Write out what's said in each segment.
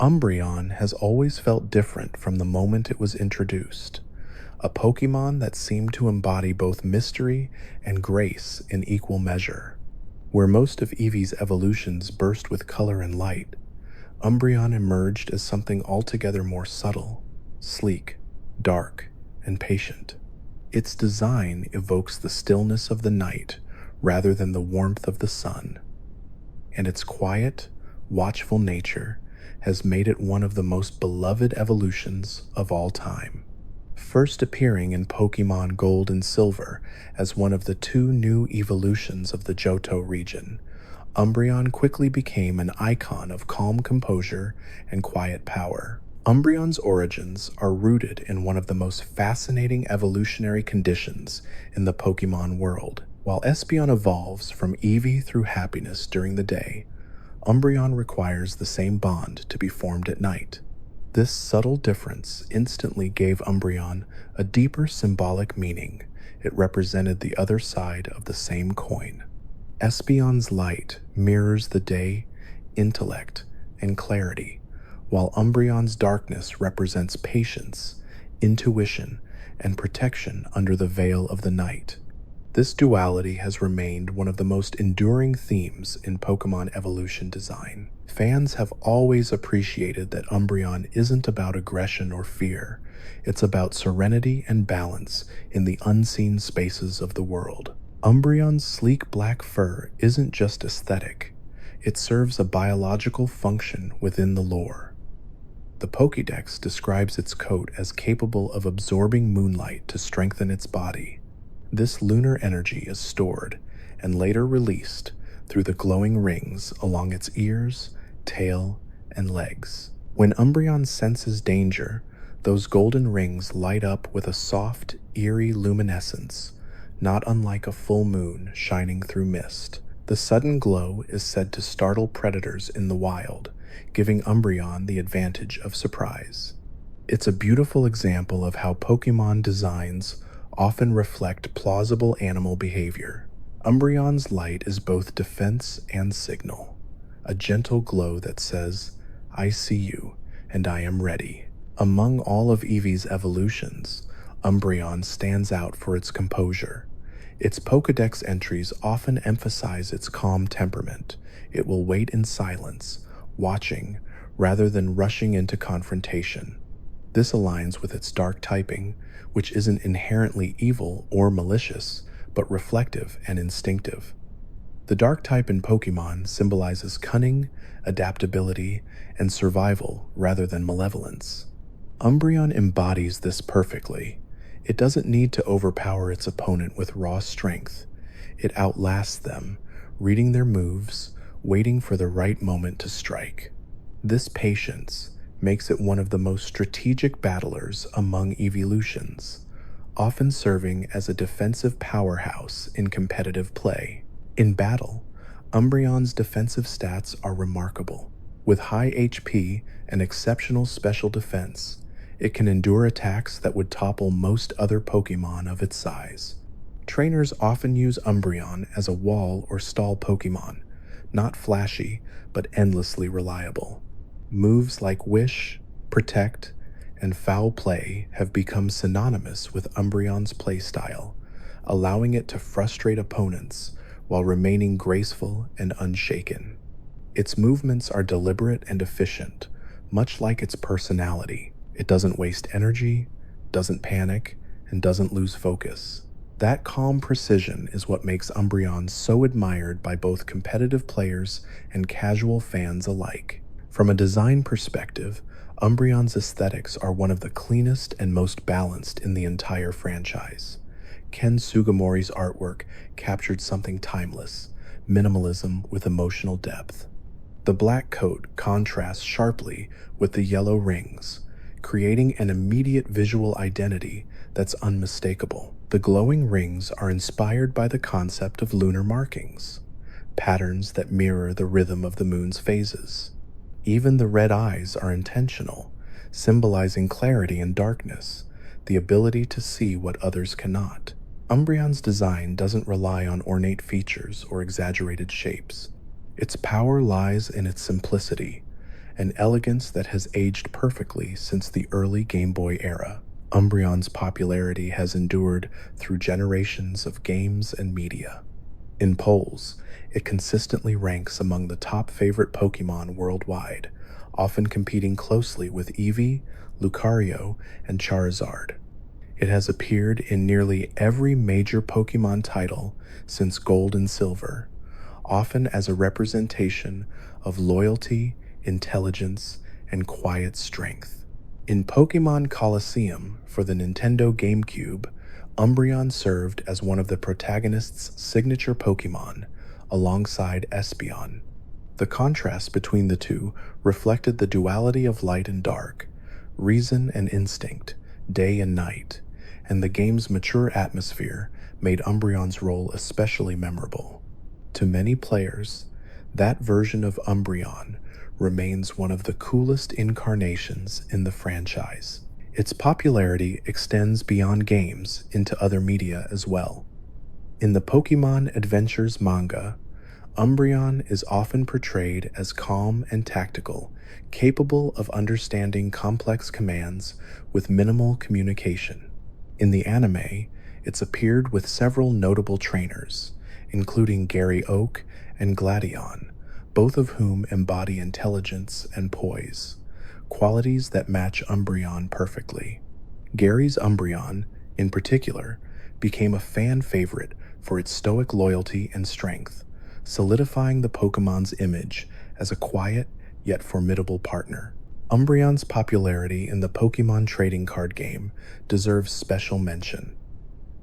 Umbreon has always felt different from the moment it was introduced, a Pokemon that seemed to embody both mystery and grace in equal measure. Where most of Eevee's evolutions burst with color and light, Umbreon emerged as something altogether more subtle, sleek, dark, and patient. Its design evokes the stillness of the night rather than the warmth of the sun, and its quiet, watchful nature has made it one of the most beloved evolutions of all time. First appearing in Pokemon Gold and Silver as one of the two new evolutions of the Johto region, Umbreon quickly became an icon of calm composure and quiet power. Umbreon's origins are rooted in one of the most fascinating evolutionary conditions in the Pokemon world. While Espeon evolves from Eevee through happiness during the day, Umbreon requires the same bond to be formed at night. This subtle difference instantly gave Umbreon a deeper symbolic meaning. It represented the other side of the same coin. Espeon's light mirrors the day, intellect, and clarity, while Umbreon's darkness represents patience, intuition, and protection under the veil of the night. This duality has remained one of the most enduring themes in Pokemon evolution design. Fans have always appreciated that Umbreon isn't about aggression or fear, it's about serenity and balance in the unseen spaces of the world. Umbreon's sleek black fur isn't just aesthetic, it serves a biological function within the lore. The Pokédex describes its coat as capable of absorbing moonlight to strengthen its body. This lunar energy is stored and later released through the glowing rings along its ears, tail, and legs. When Umbreon senses danger, those golden rings light up with a soft, eerie luminescence, not unlike a full moon shining through mist. The sudden glow is said to startle predators in the wild, giving Umbreon the advantage of surprise. It's a beautiful example of how Pokemon designs often reflect plausible animal behavior. Umbreon's light is both defense and signal, a gentle glow that says, "I see you, and I am ready." Among all of Eevee's evolutions, Umbreon stands out for its composure. Its Pokédex entries often emphasize its calm temperament. It will wait in silence, watching, rather than rushing into confrontation. This aligns with its dark typing, which isn't inherently evil or malicious, but reflective and instinctive. The dark type in Pokemon symbolizes cunning, adaptability, and survival rather than malevolence. Umbreon embodies this perfectly. It doesn't need to overpower its opponent with raw strength. It outlasts them, reading their moves, waiting for the right moment to strike. This patience makes it one of the most strategic battlers among evolutions, often serving as a defensive powerhouse in competitive play. In battle, Umbreon's defensive stats are remarkable. With high HP and exceptional special defense, it can endure attacks that would topple most other Pokemon of its size. Trainers often use Umbreon as a wall or stall Pokemon, not flashy, but endlessly reliable. Moves like Wish, Protect, and Foul Play have become synonymous with Umbreon's playstyle, allowing it to frustrate opponents while remaining graceful and unshaken. Its movements are deliberate and efficient, much like its personality. It doesn't waste energy, doesn't panic, and doesn't lose focus. That calm precision is what makes Umbreon so admired by both competitive players and casual fans alike. From a design perspective, Umbreon's aesthetics are one of the cleanest and most balanced in the entire franchise. Ken Sugimori's artwork captured something timeless, minimalism with emotional depth. The black coat contrasts sharply with the yellow rings, creating an immediate visual identity that's unmistakable. The glowing rings are inspired by the concept of lunar markings, patterns that mirror the rhythm of the moon's phases. Even the red eyes are intentional, symbolizing clarity and darkness, the ability to see what others cannot. Umbreon's design doesn't rely on ornate features or exaggerated shapes. Its power lies in its simplicity, an elegance that has aged perfectly since the early Game Boy era. Umbreon's popularity has endured through generations of games and media. In polls, it consistently ranks among the top favorite Pokemon worldwide, often competing closely with Eevee, Lucario, and Charizard. It has appeared in nearly every major Pokemon title since Gold and Silver, often as a representation of loyalty, intelligence, and quiet strength. In Pokemon Colosseum for the Nintendo GameCube, Umbreon served as one of the protagonist's signature Pokemon, alongside Espeon. The contrast between the two reflected the duality of light and dark, reason and instinct, day and night, and the game's mature atmosphere made Umbreon's role especially memorable. To many players, that version of Umbreon remains one of the coolest incarnations in the franchise. Its popularity extends beyond games into other media as well. In the Pokemon Adventures manga, Umbreon is often portrayed as calm and tactical, capable of understanding complex commands with minimal communication. In the anime, it's appeared with several notable trainers, including Gary Oak and Gladion, both of whom embody intelligence and poise, qualities that match Umbreon perfectly. Gary's Umbreon, in particular, became a fan favorite for its stoic loyalty and strength, solidifying the Pokemon's image as a quiet yet formidable partner. Umbreon's popularity in the Pokemon trading card game deserves special mention.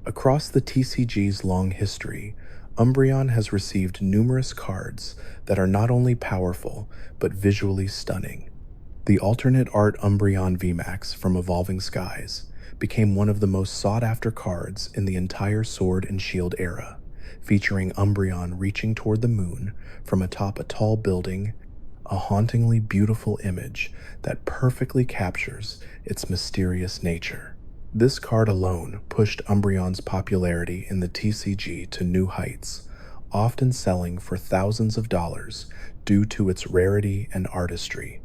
Across the TCG's long history, Umbreon has received numerous cards that are not only powerful, but visually stunning. The alternate art Umbreon VMAX from Evolving Skies became one of the most sought-after cards in the entire Sword and Shield era, featuring Umbreon reaching toward the moon from atop a tall building, a hauntingly beautiful image that perfectly captures its mysterious nature. This card alone pushed Umbreon's popularity in the TCG to new heights, often selling for thousands of dollars due to its rarity and artistry.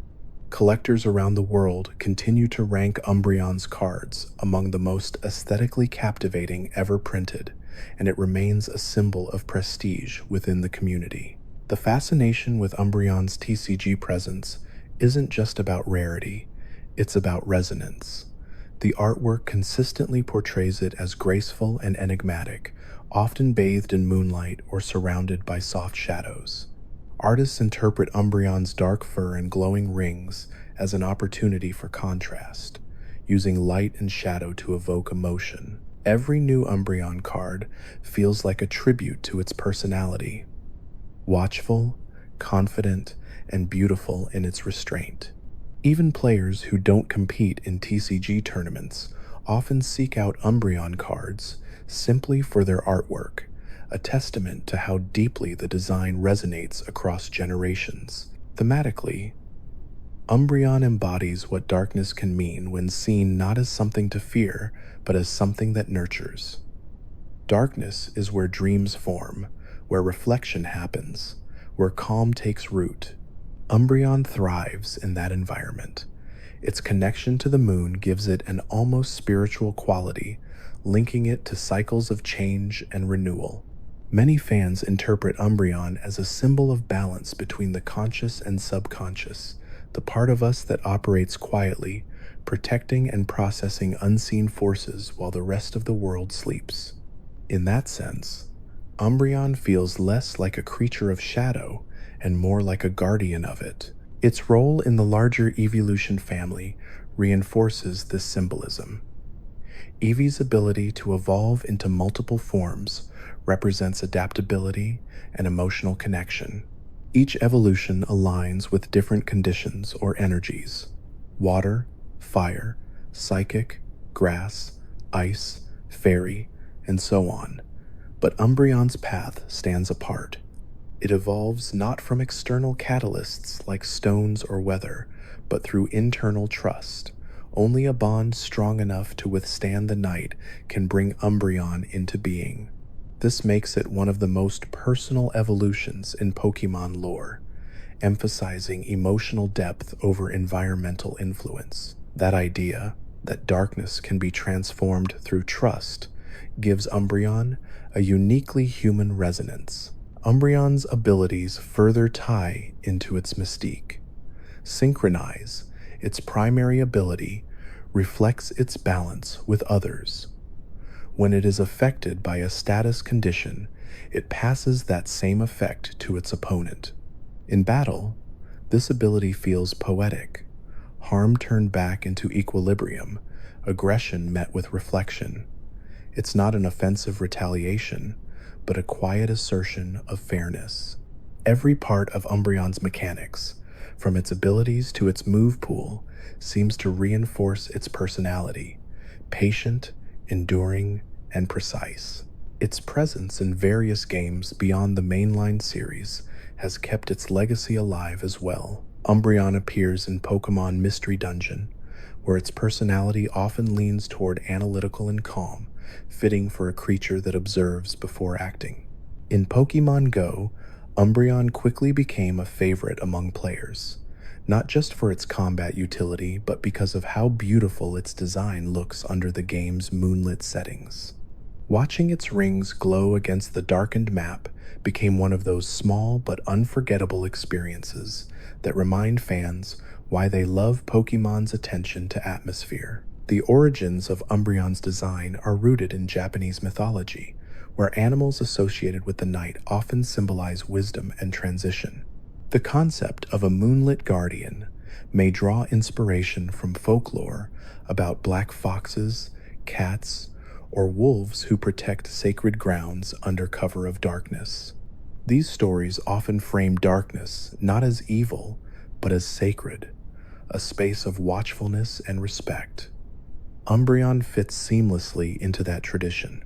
Collectors around the world continue to rank Umbreon's cards among the most aesthetically captivating ever printed, and it remains a symbol of prestige within the community. The fascination with Umbreon's TCG presence isn't just about rarity, it's about resonance. The artwork consistently portrays it as graceful and enigmatic, often bathed in moonlight or surrounded by soft shadows. Artists interpret Umbreon's dark fur and glowing rings as an opportunity for contrast, using light and shadow to evoke emotion. Every new Umbreon card feels like a tribute to its personality, watchful, confident, and beautiful in its restraint. Even players who don't compete in TCG tournaments often seek out Umbreon cards simply for their artwork, a testament to how deeply the design resonates across generations. Thematically, Umbreon embodies what darkness can mean when seen not as something to fear, but as something that nurtures. Darkness is where dreams form, where reflection happens, where calm takes root. Umbreon thrives in that environment. Its connection to the moon gives it an almost spiritual quality, linking it to cycles of change and renewal. Many fans interpret Umbreon as a symbol of balance between the conscious and subconscious, the part of us that operates quietly, protecting and processing unseen forces while the rest of the world sleeps. In that sense, Umbreon feels less like a creature of shadow and more like a guardian of it. Its role in the larger evolution family reinforces this symbolism. Eevee's ability to evolve into multiple forms represents adaptability and emotional connection. Each evolution aligns with different conditions or energies: water, fire, psychic, grass, ice, fairy, and so on. But Umbreon's path stands apart. It evolves not from external catalysts like stones or weather, but through internal trust. Only a bond strong enough to withstand the night can bring Umbreon into being. This makes it one of the most personal evolutions in Pokemon lore. emphasizing emotional depth over environmental influence. That idea, that darkness can be transformed through trust, gives Umbreon a uniquely human resonance. Umbreon's abilities further tie into its mystique. Synchronize, its primary ability, reflects its balance with others. When it is affected by a status condition, it passes that same effect to its opponent. In battle, this ability feels poetic. Harm turned back into equilibrium, aggression met with reflection. It's not an offensive retaliation, but a quiet assertion of fairness. Every part of Umbreon's mechanics, from its abilities to its move pool, seems to reinforce its personality: patient, enduring, and precise. Its presence in various games beyond the mainline series has kept its legacy alive as well. Umbreon appears in Pokémon Mystery Dungeon, where its personality often leans toward analytical and calm, fitting for a creature that observes before acting. In Pokémon Go, Umbreon quickly became a favorite among players, not just for its combat utility, but because of how beautiful its design looks under the game's moonlit settings. Watching its rings glow against the darkened map became one of those small but unforgettable experiences that remind fans why they love Pokémon's attention to atmosphere. The origins of Umbreon's design are rooted in Japanese mythology, where animals associated with the night often symbolize wisdom and transition. The concept of a moonlit guardian may draw inspiration from folklore about black foxes, cats, or wolves who protect sacred grounds under cover of darkness. These stories often frame darkness not as evil, but as sacred, a space of watchfulness and respect. Umbreon fits seamlessly into that tradition.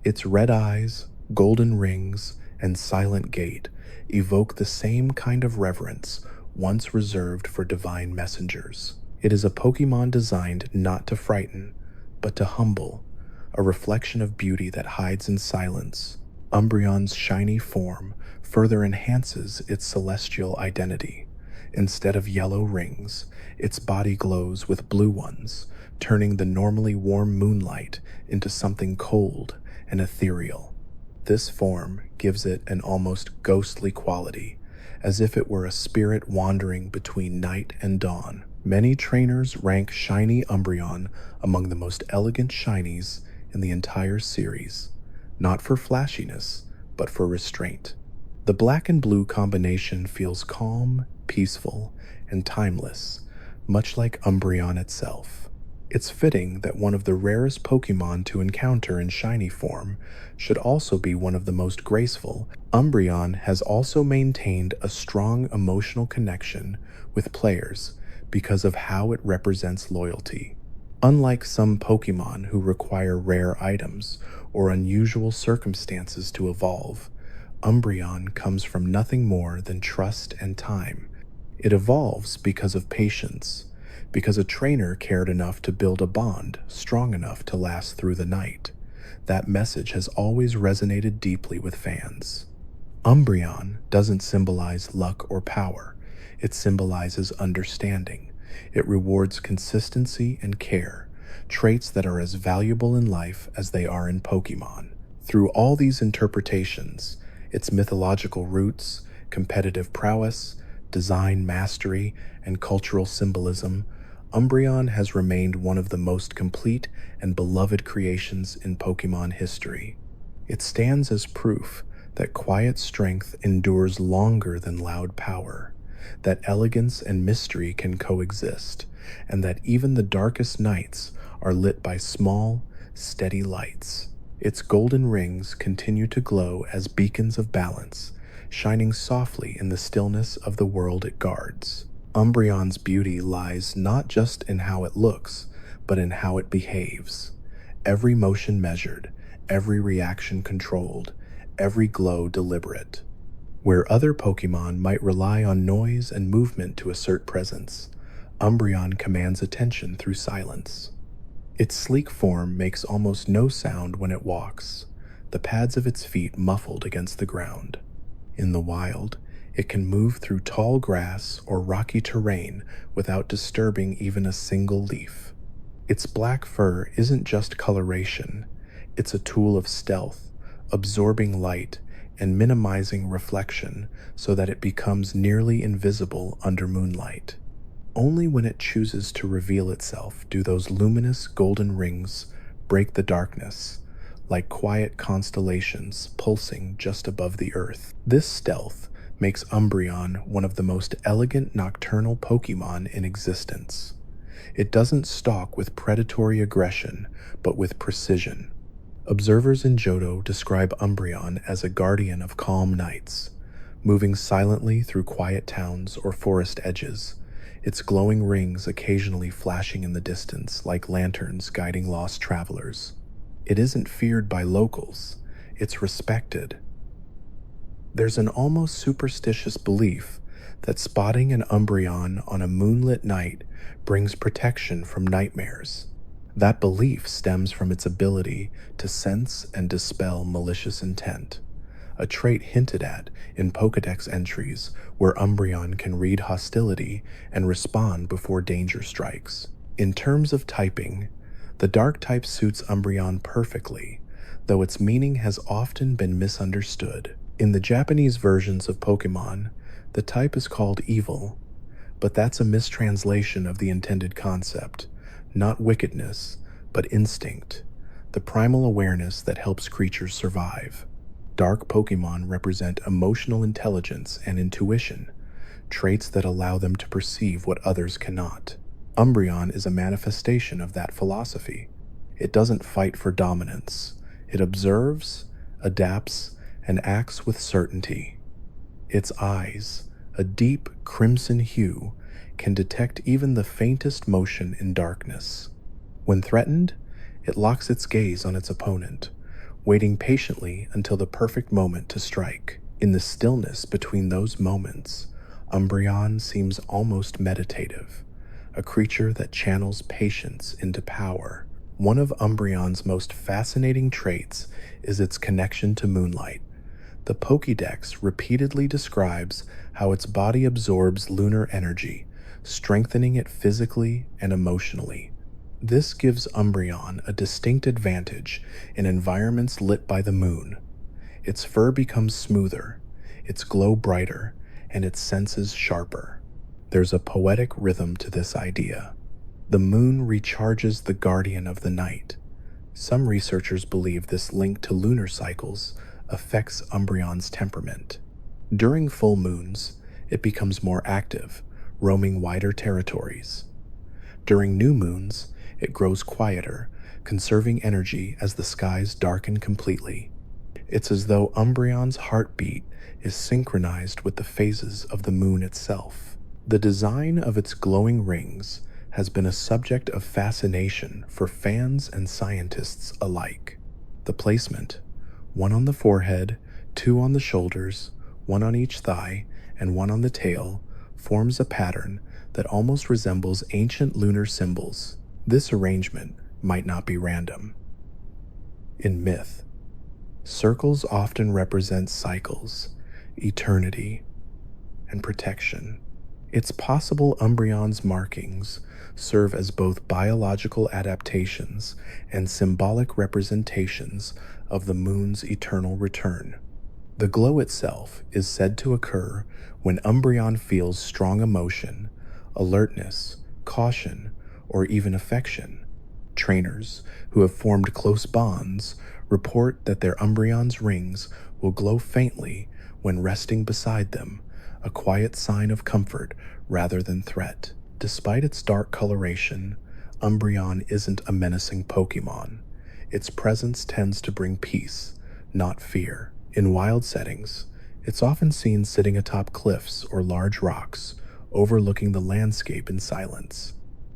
Its red eyes, golden rings, and silent gait evoke the same kind of reverence once reserved for divine messengers. It is a Pokémon designed not to frighten, but to humble, a reflection of beauty that hides in silence. Umbreon's shiny form further enhances its celestial identity. Instead of yellow rings, its body glows with blue ones, turning the normally warm moonlight into something cold and ethereal. This form gives it an almost ghostly quality, as if it were a spirit wandering between night and dawn. Many trainers rank Shiny Umbreon among the most elegant shinies in the entire series, not for flashiness, but for restraint. The black and blue combination feels calm, peaceful, and timeless, much like Umbreon itself. It's fitting that one of the rarest Pokémon to encounter in shiny form should also be one of the most graceful. Umbreon has also maintained a strong emotional connection with players because of how it represents loyalty. Unlike some Pokémon who require rare items or unusual circumstances to evolve, Umbreon comes from nothing more than trust and time. It evolves because of patience, because a trainer cared enough to build a bond strong enough to last through the night. That message has always resonated deeply with fans. Umbreon doesn't symbolize luck or power. It symbolizes understanding. It rewards consistency and care, traits that are as valuable in life as they are in Pokémon. Through all these interpretations, its mythological roots, competitive prowess, design mastery, and cultural symbolism, Umbreon has remained one of the most complete and beloved creations in Pokémon history. It stands as proof that quiet strength endures longer than loud power, that elegance and mystery can coexist, and that even the darkest nights are lit by small, steady lights. Its golden rings continue to glow as beacons of balance, shining softly in the stillness of the world it guards. Umbreon's beauty lies not just in how it looks, but in how it behaves. Every motion measured, every reaction controlled, every glow deliberate. Where other Pokémon might rely on noise and movement to assert presence, Umbreon commands attention through silence. Its sleek form makes almost no sound when it walks, the pads of its feet muffled against the ground. In the wild, It can move through tall grass or rocky terrain without disturbing even a single leaf. Its black fur isn't just coloration, it's a tool of stealth, absorbing light and minimizing reflection so that it becomes nearly invisible under moonlight. Only when it chooses to reveal itself do those luminous golden rings break the darkness, like quiet constellations pulsing just above the earth. This stealth makes Umbreon one of the most elegant nocturnal Pokémon in existence. It doesn't stalk with predatory aggression, but with precision. Observers in Johto describe Umbreon as a guardian of calm nights, moving silently through quiet towns or forest edges, its glowing rings occasionally flashing in the distance like lanterns guiding lost travelers. It isn't feared by locals, it's respected. There's an almost superstitious belief that spotting an Umbreon on a moonlit night brings protection from nightmares. That belief stems from its ability to sense and dispel malicious intent, a trait hinted at in Pokédex entries where Umbreon can read hostility and respond before danger strikes. In terms of typing, the Dark type suits Umbreon perfectly, though its meaning has often been misunderstood. In the Japanese versions of Pokémon, the type is called Evil, but that's a mistranslation of the intended concept, not wickedness, but instinct, the primal awareness that helps creatures survive. Dark Pokémon represent emotional intelligence and intuition, traits that allow them to perceive what others cannot. Umbreon is a manifestation of that philosophy. It doesn't fight for dominance. It observes, adapts, and acts with certainty. Its eyes, a deep crimson hue, can detect even the faintest motion in darkness. When threatened, it locks its gaze on its opponent, waiting patiently until the perfect moment to strike. In the stillness between those moments, Umbreon seems almost meditative, a creature that channels patience into power. One of Umbreon's most fascinating traits is its connection to moonlight. The Pokédex repeatedly describes how its body absorbs lunar energy, strengthening it physically and emotionally. This gives Umbreon a distinct advantage in environments lit by the moon. Its fur becomes smoother, its glow brighter, and its senses sharper. There's a poetic rhythm to this idea. The moon recharges the guardian of the night. Some researchers believe this link to lunar cycles affects Umbreon's temperament. During full moons, it becomes more active, roaming wider territories. During new moons, it grows quieter, conserving energy as the skies darken completely. It's as though Umbreon's heartbeat is synchronized with the phases of the moon itself. The design of its glowing rings has been a subject of fascination for fans and scientists alike. The placement, one on the forehead, two on the shoulders, one on each thigh, and one on the tail, forms a pattern that almost resembles ancient lunar symbols. This arrangement might not be random. In myth, circles often represent cycles, eternity, and protection. It's possible Umbreon's markings serve as both biological adaptations and symbolic representations of the moon's eternal return. The glow itself is said to occur when Umbreon feels strong emotion, alertness, caution, or even affection. Trainers who have formed close bonds report that their Umbreon's rings will glow faintly when resting beside them, a quiet sign of comfort rather than threat. Despite its dark coloration, Umbreon isn't a menacing Pokémon. Its presence tends to bring peace, not fear. In wild settings, it's often seen sitting atop cliffs or large rocks, overlooking the landscape in silence.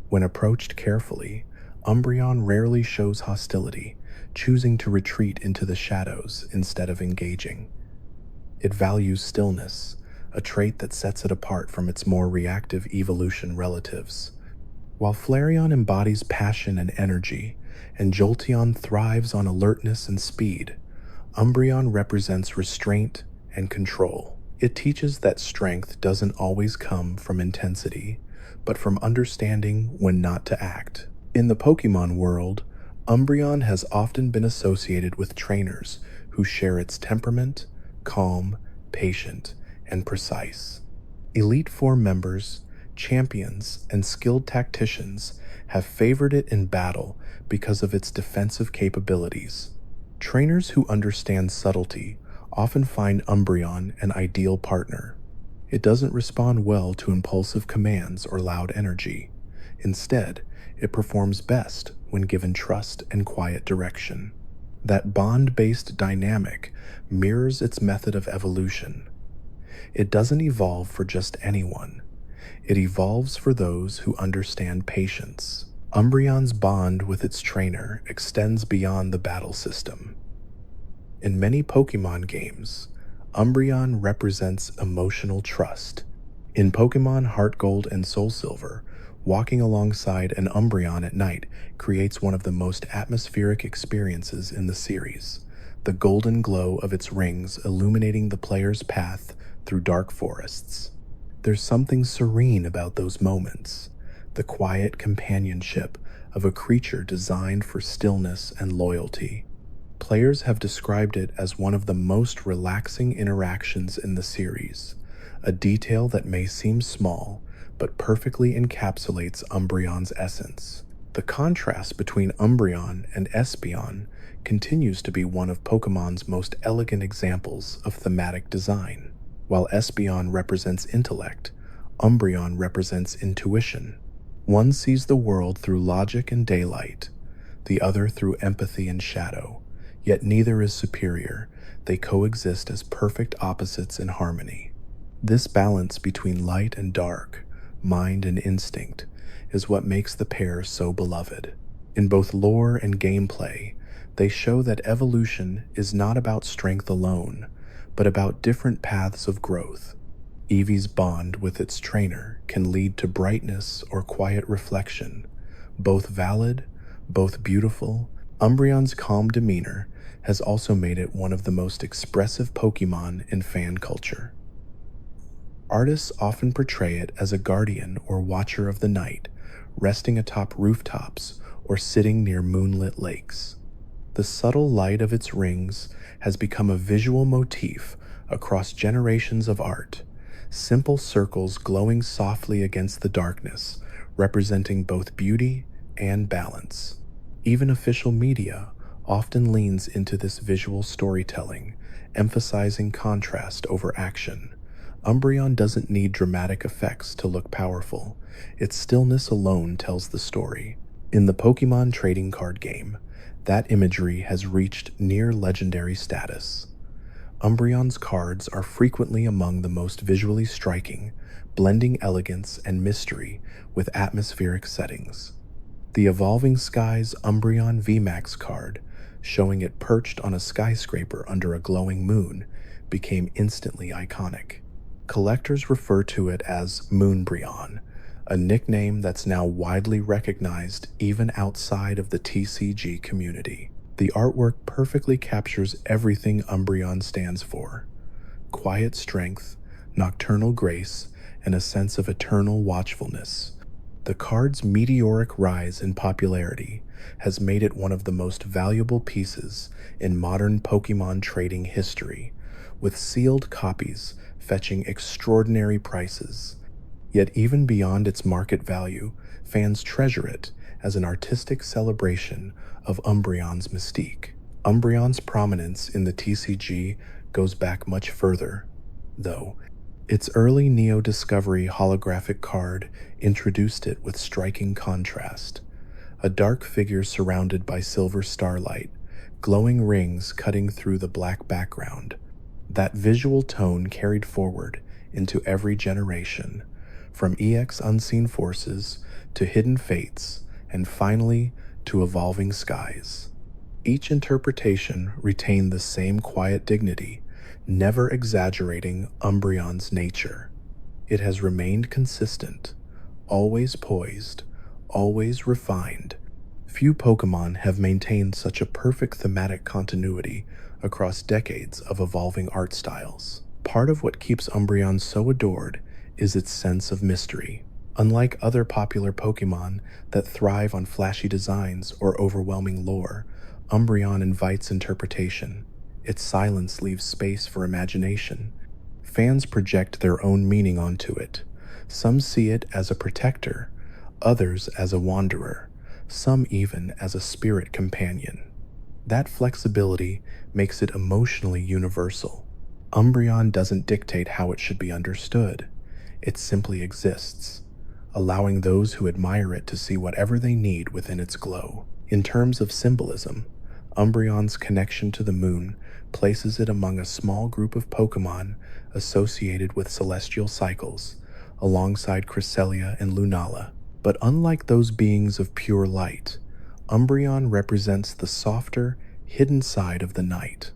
When approached carefully, Umbreon rarely shows hostility, choosing to retreat into the shadows instead of engaging. It values stillness, a trait that sets it apart from its more reactive evolution relatives. While Flareon embodies passion and energy, and Jolteon thrives on alertness and speed, Umbreon represents restraint and control. It teaches that strength doesn't always come from intensity, but from understanding when not to act. In the Pokemon world, Umbreon has often been associated with trainers who share its temperament, calm, patient, and precise. Elite Four members, champions, and skilled tacticians have favored it in battle because of its defensive capabilities. Trainers who understand subtlety often find Umbreon an ideal partner. It doesn't respond well to impulsive commands or loud energy. Instead, it performs best when given trust and quiet direction. That bond-based dynamic mirrors its method of evolution. It doesn't evolve for just anyone. It evolves for those who understand patience. Umbreon's bond with its trainer extends beyond the battle system. In many Pokemon games, Umbreon represents emotional trust. In Pokemon Heart Gold and Soul Silver, walking alongside an Umbreon at night creates one of the most atmospheric experiences in the series, the golden glow of its rings illuminating the player's path through dark forests. There's something serene about those moments, the quiet companionship of a creature designed for stillness and loyalty. Players have described it as one of the most relaxing interactions in the series, a detail that may seem small, but perfectly encapsulates Umbreon's essence. The contrast between Umbreon and Espeon continues to be one of Pokemon's most elegant examples of thematic design. While Espeon represents intellect, Umbreon represents intuition. One sees the world through logic and daylight, the other through empathy and shadow. Yet neither is superior. They coexist as perfect opposites in harmony. This balance between light and dark, mind and instinct, is what makes the pair so beloved. In both lore and gameplay, they show that evolution is not about strength alone, but about different paths of growth. Eevee's bond with its trainer can lead to brightness or quiet reflection, both valid, both beautiful. Umbreon's calm demeanor has also made it one of the most expressive Pokemon in fan culture. Artists often portray it as a guardian or watcher of the night, resting atop rooftops or sitting near moonlit lakes. The subtle light of its rings has become a visual motif across generations of art, simple circles glowing softly against the darkness, representing both beauty and balance. Even official media often leans into this visual storytelling, emphasizing contrast over action. Umbreon doesn't need dramatic effects to look powerful. Its stillness alone tells the story. In the Pokemon trading card game, that imagery has reached near legendary status. Umbreon's cards are frequently among the most visually striking, blending elegance and mystery with atmospheric settings. The Evolving Skies Umbreon VMAX card, showing it perched on a skyscraper under a glowing moon, became instantly iconic. Collectors refer to it as Moonbreon, a nickname that's now widely recognized even outside of the TCG community. The artwork perfectly captures everything Umbreon stands for: quiet strength, nocturnal grace, and a sense of eternal watchfulness. The card's meteoric rise in popularity has made it one of the most valuable pieces in modern Pokemon trading history, with sealed copies fetching extraordinary prices. Yet even beyond its market value, fans treasure it as an artistic celebration of Umbreon's mystique. Umbreon's prominence in the TCG goes back much further, though. Its early Neo Discovery holographic card introduced it with striking contrast. A dark figure surrounded by silver starlight, glowing rings cutting through the black background. That visual tone carried forward into every generation, from EX Unseen Forces to Hidden Fates, and finally to Evolving Skies. Each interpretation retained the same quiet dignity, never exaggerating Umbreon's nature. It has remained consistent, always poised, always refined. Few Pokemon have maintained such a perfect thematic continuity across decades of evolving art styles. Part of what keeps Umbreon so adored is its sense of mystery. Unlike other popular Pokemon that thrive on flashy designs or overwhelming lore, Umbreon invites interpretation. Its silence leaves space for imagination. Fans project their own meaning onto it. Some see it as a protector, others as a wanderer, some even as a spirit companion. That flexibility makes it emotionally universal. Umbreon doesn't dictate how it should be understood. It simply exists, allowing those who admire it to see whatever they need within its glow. In terms of symbolism, Umbreon's connection to the moon places it among a small group of Pokemon associated with celestial cycles, alongside Cresselia and Lunala. But unlike those beings of pure light, Umbreon represents the softer, hidden side of the night.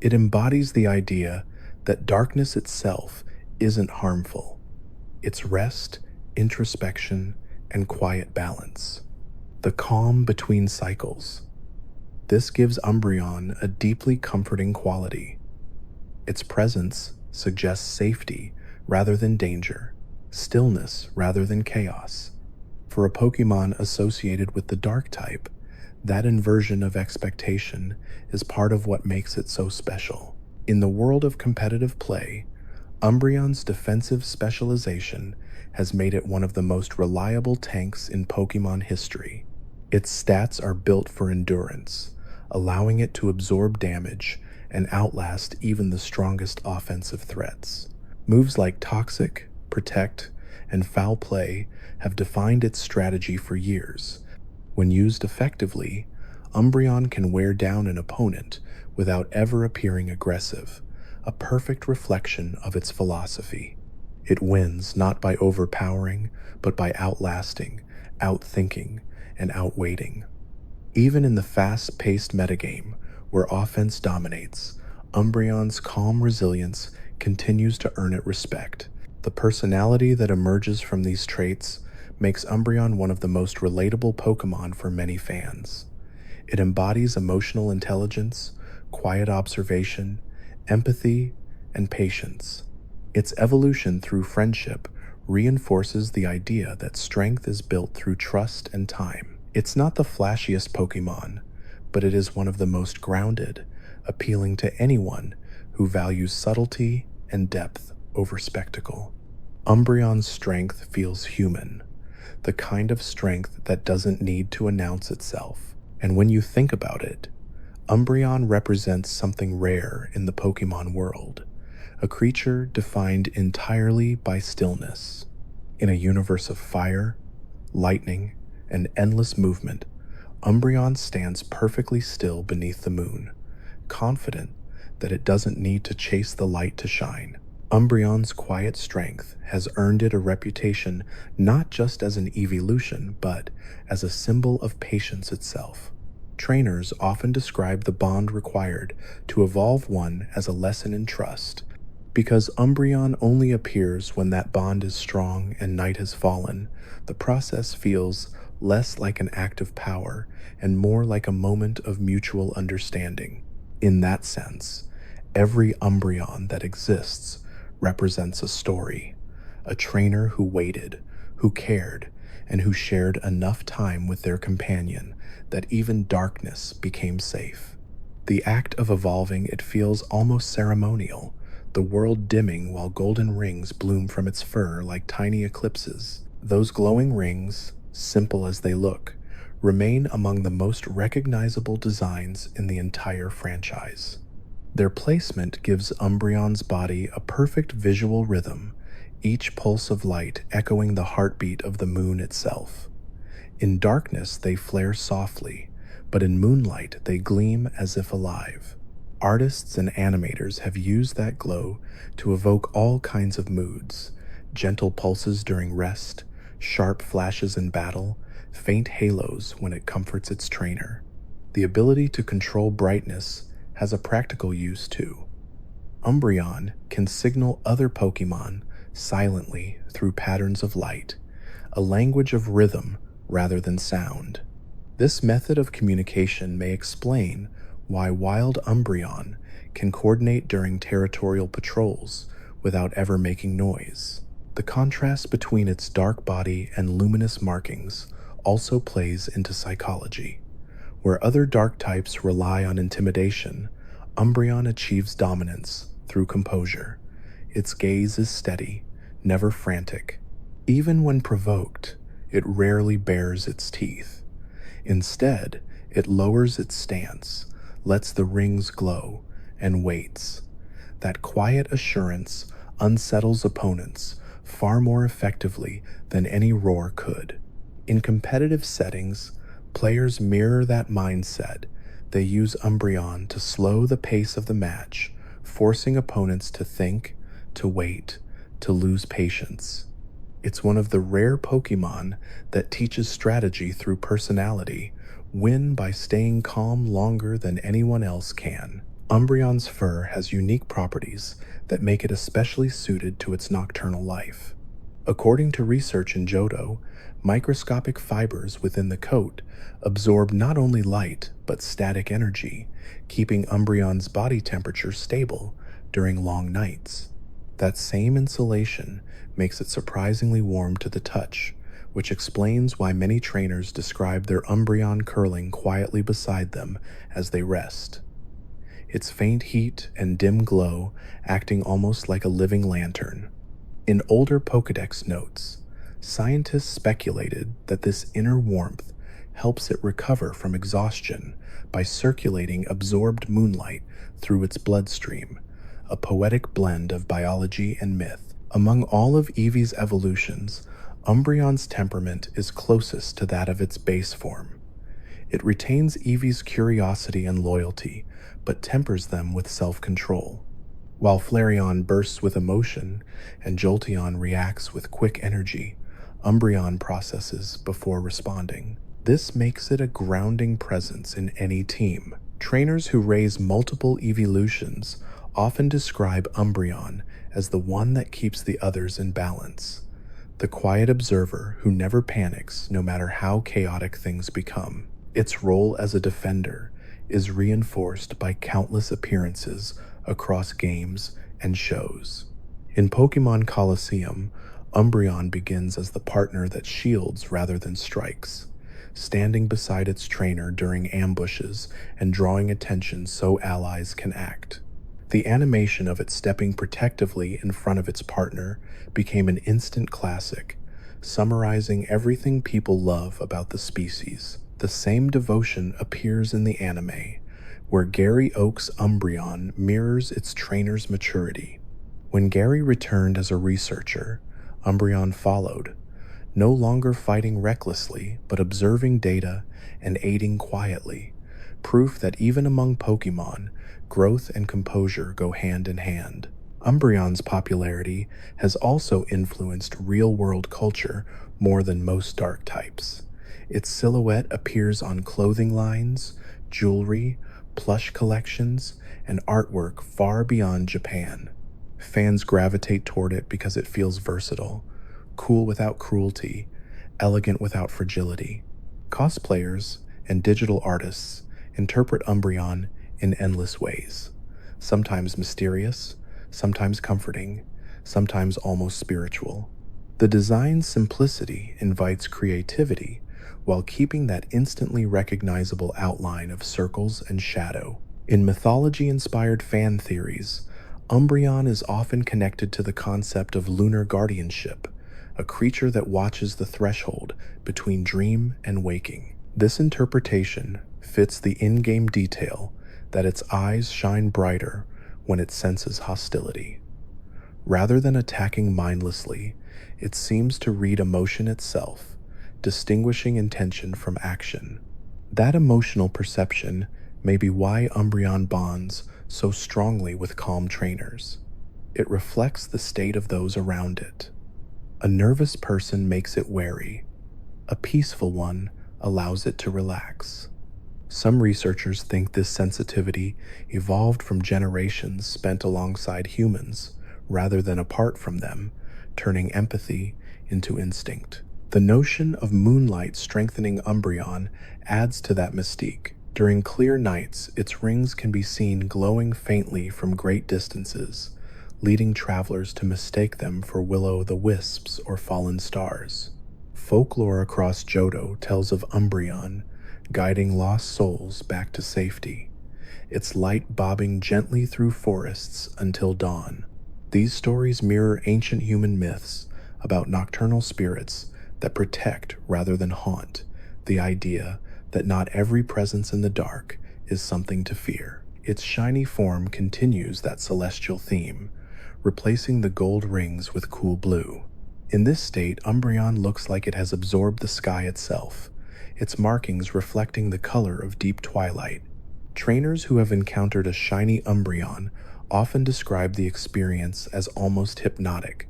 It embodies the idea that darkness itself isn't harmful. It's rest, introspection, and quiet balance. The calm between cycles. This gives Umbreon a deeply comforting quality. Its presence suggests safety rather than danger, stillness rather than chaos. For a Pokemon associated with the Dark type, that inversion of expectation is part of what makes it so special. In the world of competitive play, Umbreon's defensive specialization has made it one of the most reliable tanks in Pokemon history. Its stats are built for endurance, allowing it to absorb damage and outlast even the strongest offensive threats. Moves like Toxic, Protect, and Foul Play have defined its strategy for years. When used effectively, Umbreon can wear down an opponent without ever appearing aggressive, a perfect reflection of its philosophy. It wins not by overpowering, but by outlasting, outthinking, and outweighting. Even in the fast-paced metagame, where offense dominates, Umbreon's calm resilience continues to earn it respect. The personality that emerges from these traits makes Umbreon one of the most relatable Pokemon for many fans. It embodies emotional intelligence, quiet observation, empathy, and patience. Its evolution through friendship reinforces the idea that strength is built through trust and time. It's not the flashiest Pokemon, but it is one of the most grounded, appealing to anyone who values subtlety and depth over spectacle. Umbreon's strength feels human, the kind of strength that doesn't need to announce itself. And when you think about it, Umbreon represents something rare in the Pokemon world, a creature defined entirely by stillness. In a universe of fire, lightning, and endless movement, Umbreon stands perfectly still beneath the moon, confident that it doesn't need to chase the light to shine. Umbreon's quiet strength has earned it a reputation not just as an evolution, but as a symbol of patience itself. Trainers often describe the bond required to evolve one as a lesson in trust, because Umbreon only appears when that bond is strong and night has fallen. The process feels less like an act of power and more like a moment of mutual understanding. In that sense, every Umbreon that exists represents a story, a trainer who waited, who cared, and who shared enough time with their companion that even darkness became safe. The act of evolving it feels almost ceremonial, the world dimming while golden rings bloom from its fur like tiny eclipses. Those glowing rings, simple as they look, remain among the most recognizable designs in the entire franchise. Their placement gives Umbreon's body a perfect visual rhythm, each pulse of light echoing the heartbeat of the moon itself. In darkness they flare softly, but in moonlight they gleam as if alive. Artists and animators have used that glow to evoke all kinds of moods: gentle pulses during rest, sharp flashes in battle, faint halos when it comforts its trainer. The ability to control brightness has a practical use too. Umbreon can signal other Pokemon silently through patterns of light, a language of rhythm rather than sound. This method of communication may explain why wild Umbreon can coordinate during territorial patrols without ever making noise. The contrast between its dark body and luminous markings also plays into psychology. Where other dark types rely on intimidation, Umbreon achieves dominance through composure. Its gaze is steady, never frantic. Even when provoked, it rarely bares its teeth. Instead, it lowers its stance, lets the rings glow, and waits. That quiet assurance unsettles opponents far more effectively than any roar could. In competitive settings, players mirror that mindset. They use Umbreon to slow the pace of the match, forcing opponents to think, to wait, to lose patience. It's one of the rare Pokemon that teaches strategy through personality, win by staying calm longer than anyone else can. Umbreon's fur has unique properties that make it especially suited to its nocturnal life. According to research in Johto, microscopic fibers within the coat absorb not only light but static energy, keeping Umbreon's body temperature stable during long nights. That same insulation makes it surprisingly warm to the touch, which explains why many trainers describe their Umbreon curling quietly beside them as they rest. Its faint heat and dim glow acting almost like a living lantern. In older Pokédex notes, scientists speculated that this inner warmth helps it recover from exhaustion by circulating absorbed moonlight through its bloodstream, a poetic blend of biology and myth. Among all of Eevee's evolutions, Umbreon's temperament is closest to that of its base form. It retains Eevee's curiosity and loyalty, but tempers them with self-control. While Flareon bursts with emotion and Jolteon reacts with quick energy, Umbreon processes before responding. This makes it a grounding presence in any team. Trainers who raise multiple evolutions often describe Umbreon as the one that keeps the others in balance, the quiet observer who never panics no matter how chaotic things become. Its role as a defender is reinforced by countless appearances across games and shows. In Pokemon Colosseum, Umbreon begins as the partner that shields rather than strikes, standing beside its trainer during ambushes and drawing attention so allies can act. The animation of it stepping protectively in front of its partner became an instant classic, summarizing everything people love about the species. The same devotion appears in the anime, where Gary Oak's Umbreon mirrors its trainer's maturity. When Gary returned as a researcher, Umbreon followed, no longer fighting recklessly, but observing data and aiding quietly, proof that even among Pokemon, growth and composure go hand in hand. Umbreon's popularity has also influenced real-world culture more than most dark types. Its silhouette appears on clothing lines, jewelry, plush collections, and artwork far beyond Japan. Fans gravitate toward it because it feels versatile, cool without cruelty, elegant without fragility. Cosplayers and digital artists interpret Umbreon in endless ways, sometimes mysterious, sometimes comforting, sometimes almost spiritual. The design's simplicity invites creativity while keeping that instantly recognizable outline of circles and shadow. In mythology-inspired fan theories, Umbreon is often connected to the concept of lunar guardianship, a creature that watches the threshold between dream and waking. This interpretation fits the in-game detail that its eyes shine brighter when it senses hostility. Rather than attacking mindlessly, it seems to read emotion itself, distinguishing intention from action. That emotional perception may be why Umbreon bonds so strongly with calm trainers. It reflects the state of those around it. A nervous person makes it wary. A peaceful one allows it to relax. Some researchers think this sensitivity evolved from generations spent alongside humans rather than apart from them, turning empathy into instinct. The notion of moonlight strengthening Umbreon adds to that mystique. During clear nights, its rings can be seen glowing faintly from great distances, leading travelers to mistake them for will-o'-the-wisps or fallen stars. Folklore across Johto tells of Umbreon guiding lost souls back to safety, its light bobbing gently through forests until dawn. These stories mirror ancient human myths about nocturnal spirits that protect rather than haunt, the idea that not every presence in the dark is something to fear. Its shiny form continues that celestial theme, replacing the gold rings with cool blue. In this state, Umbreon looks like it has absorbed the sky itself, its markings reflecting the color of deep twilight. Trainers who have encountered a shiny Umbreon often describe the experience as almost hypnotic,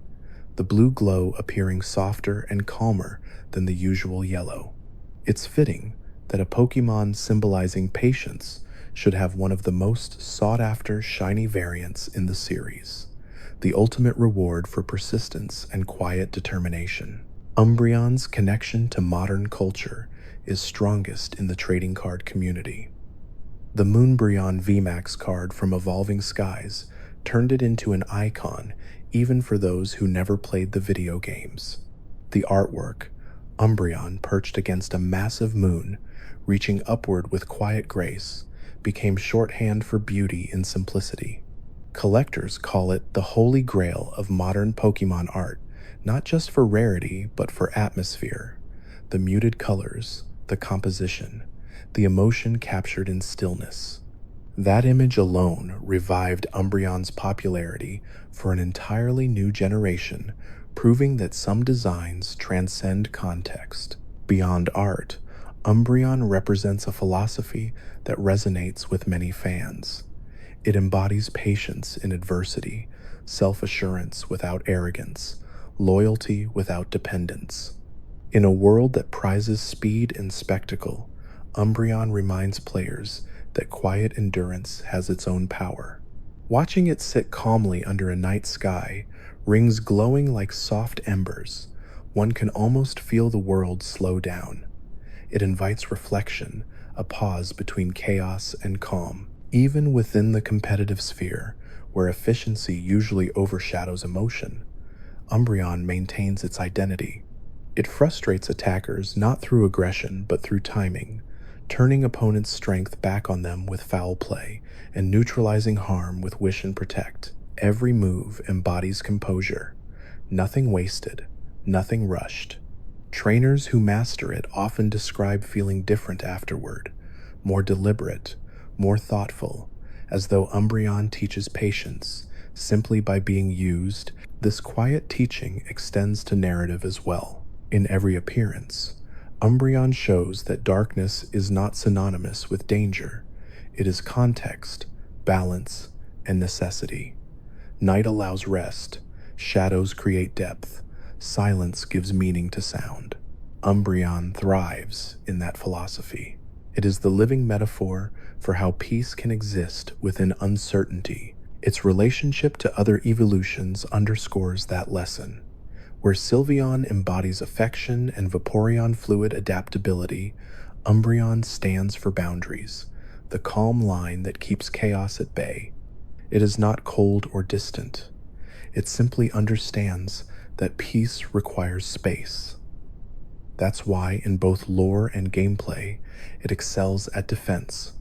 the blue glow appearing softer and calmer than the usual yellow. It's fitting that a Pokemon symbolizing patience should have one of the most sought-after shiny variants in the series, the ultimate reward for persistence and quiet determination. Umbreon's connection to modern culture is strongest in the trading card community. The Moonbreon VMAX card from Evolving Skies turned it into an icon even for those who never played the video games. The artwork, Umbreon perched against a massive moon, reaching upward with quiet grace, became shorthand for beauty and simplicity. Collectors call it the holy grail of modern Pokemon art, not just for rarity, but for atmosphere. The muted colors, the composition, the emotion captured in stillness. That image alone revived Umbreon's popularity for an entirely new generation, proving that some designs transcend context. Beyond art, Umbreon represents a philosophy that resonates with many fans. It embodies patience in adversity, self-assurance without arrogance, loyalty without dependence. In a world that prizes speed and spectacle, Umbreon reminds players that quiet endurance has its own power. Watching it sit calmly under a night sky, rings glowing like soft embers, one can almost feel the world slow down. It invites reflection, a pause between chaos and calm. Even within the competitive sphere, where efficiency usually overshadows emotion, Umbreon maintains its identity. It frustrates attackers not through aggression but through timing, turning opponents' strength back on them with foul play and neutralizing harm with Wish and Protect. Every move embodies composure, nothing wasted, nothing rushed. Trainers who master it often describe feeling different afterward, more deliberate, more thoughtful, as though Umbreon teaches patience simply by being used. This quiet teaching extends to narrative as well. In every appearance, Umbreon shows that darkness is not synonymous with danger. It is context, balance, and necessity. Night allows rest, shadows create depth, silence gives meaning to sound. Umbreon thrives in that philosophy. It is the living metaphor for how peace can exist within uncertainty. Its relationship to other evolutions underscores that lesson. Where Sylveon embodies affection and Vaporeon fluid adaptability, Umbreon stands for boundaries, the calm line that keeps chaos at bay. It is not cold or distant. It simply understands that peace requires space. That's why in both lore and gameplay, it excels at defense,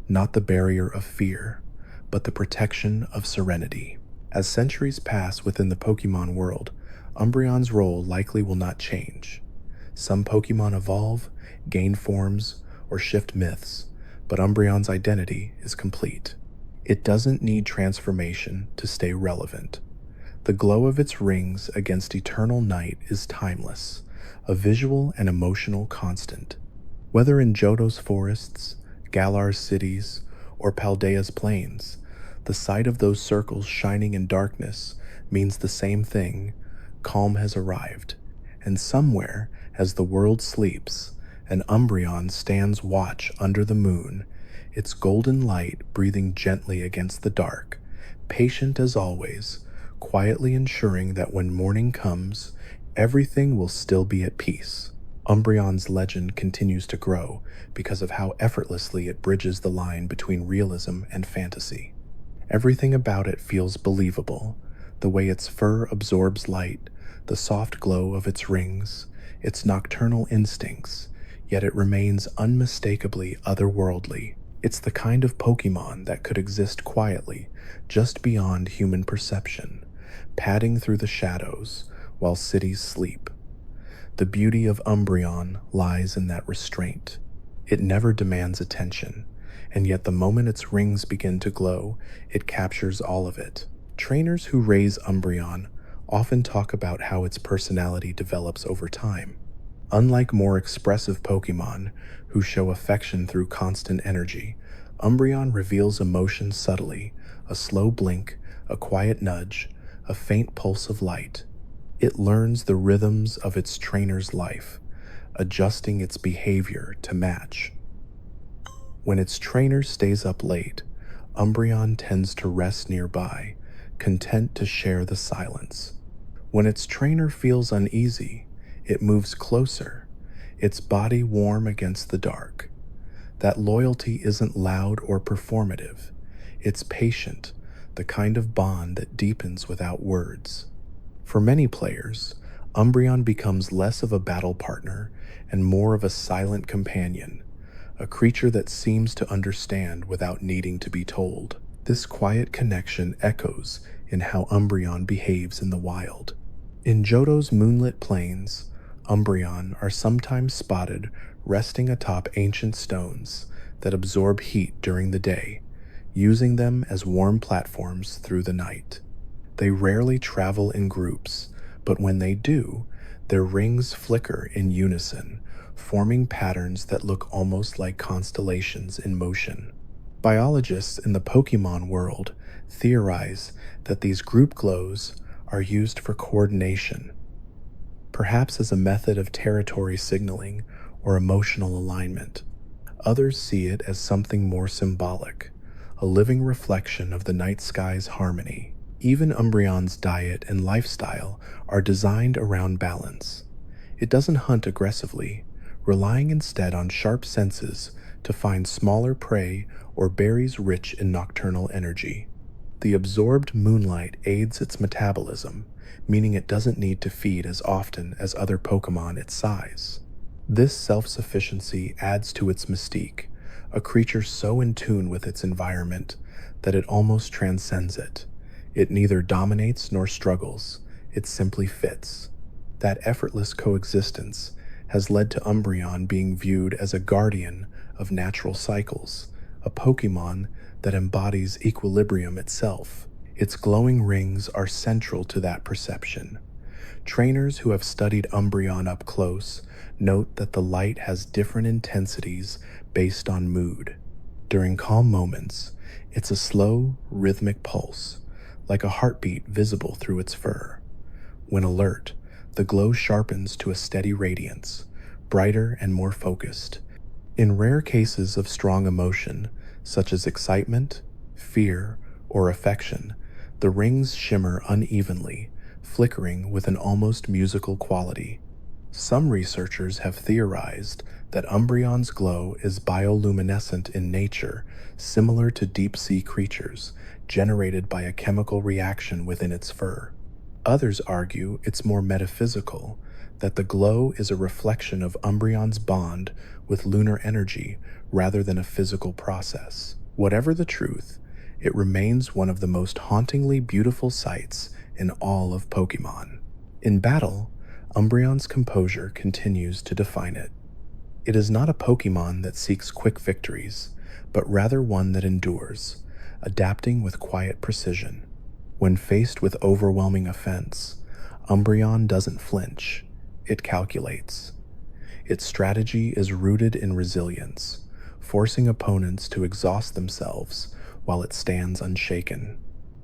not the barrier of fear, but the protection of serenity. As centuries pass within the Pokemon world, Umbreon's role likely will not change. Some Pokemon evolve, gain forms, or shift myths, but Umbreon's identity is complete. It doesn't need transformation to stay relevant. The glow of its rings against eternal night is timeless, a visual and emotional constant. Whether in Johto's forests, Galar's cities, or Paldea's plains, the sight of those circles shining in darkness means the same thing: calm has arrived. And somewhere, as the world sleeps, an Umbreon stands watch under the moon, its golden light breathing gently against the dark, patient as always, quietly ensuring that when morning comes, everything will still be at peace. Umbreon's legend continues to grow because of how effortlessly it bridges the line between realism and fantasy. Everything about it feels believable. The way its fur absorbs light, the soft glow of its rings, its nocturnal instincts, yet it remains unmistakably otherworldly. It's the kind of Pokemon that could exist quietly, just beyond human perception, padding through the shadows while cities sleep. The beauty of Umbreon lies in that restraint. It never demands attention, and yet the moment its rings begin to glow, it captures all of it. Trainers who raise Umbreon often talk about how its personality develops over time. Unlike more expressive Pokemon who show affection through constant energy, Umbreon reveals emotion subtly, a slow blink, a quiet nudge, a faint pulse of light. It learns the rhythms of its trainer's life, adjusting its behavior to match. When its trainer stays up late, Umbreon tends to rest nearby, content to share the silence. When its trainer feels uneasy, it moves closer, its body warm against the dark. That loyalty isn't loud or performative. It's patient, the kind of bond that deepens without words. For many players, Umbreon becomes less of a battle partner and more of a silent companion, a creature that seems to understand without needing to be told. This quiet connection echoes in how Umbreon behaves in the wild. In Johto's moonlit plains, Umbreon are sometimes spotted resting atop ancient stones that absorb heat during the day, using them as warm platforms through the night. They rarely travel in groups, but when they do, their rings flicker in unison, forming patterns that look almost like constellations in motion. Biologists in the Pokemon world theorize that these group glows are used for coordination, perhaps as a method of territory signaling or emotional alignment. Others see it as something more symbolic, a living reflection of the night sky's harmony. Even Umbreon's diet and lifestyle are designed around balance. It doesn't hunt aggressively, relying instead on sharp senses to find smaller prey or berries rich in nocturnal energy. The absorbed moonlight aids its metabolism, meaning it doesn't need to feed as often as other Pokemon its size. This self-sufficiency adds to its mystique, a creature so in tune with its environment that it almost transcends it. It neither dominates nor struggles, it simply fits. That effortless coexistence has led to Umbreon being viewed as a guardian of natural cycles, a Pokemon that embodies equilibrium itself. Its glowing rings are central to that perception. Trainers who have studied Umbreon up close note that the light has different intensities based on mood. During calm moments, it's a slow, rhythmic pulse, like a heartbeat visible through its fur. When alert, the glow sharpens to a steady radiance, brighter and more focused. In rare cases of strong emotion, such as excitement, fear, or affection, the rings shimmer unevenly, flickering with an almost musical quality. Some researchers have theorized that Umbreon's glow is bioluminescent in nature, similar to deep-sea creatures, generated by a chemical reaction within its fur. Others argue it's more metaphysical, that the glow is a reflection of Umbreon's bond with lunar energy rather than a physical process. Whatever the truth, it remains one of the most hauntingly beautiful sights in all of Pokemon. In battle, Umbreon's composure continues to define it. It is not a Pokemon that seeks quick victories, but rather one that endures, adapting with quiet precision. When faced with overwhelming offense, Umbreon doesn't flinch, it calculates. Its strategy is rooted in resilience, forcing opponents to exhaust themselves while it stands unshaken.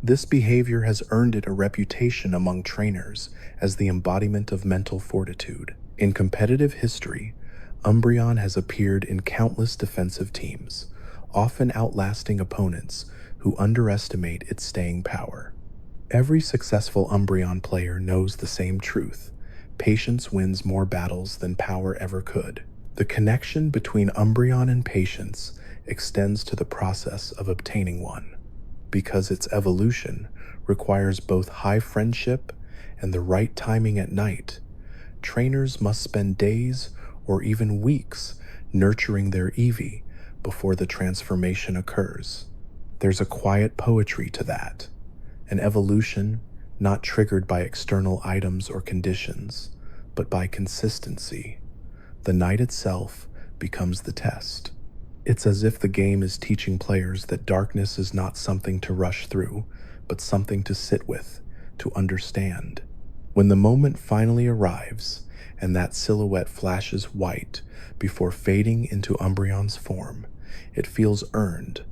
This behavior has earned it a reputation among trainers as the embodiment of mental fortitude. In competitive history, Umbreon has appeared in countless defensive teams, often outlasting opponents who underestimate its staying power. Every successful Umbreon player knows the same truth. Patience wins more battles than power ever could. The connection between Umbreon and patience extends to the process of obtaining one, because its evolution requires both high friendship and the right timing at night. Trainers must spend days or even weeks nurturing their Eevee before the transformation occurs. There's a quiet poetry to that, an evolution not triggered by external items or conditions, but by consistency. The night itself becomes the test. It's as if the game is teaching players that darkness is not something to rush through, but something to sit with, to understand. When the moment finally arrives, and that silhouette flashes white before fading into Umbreon's form, it feels earned,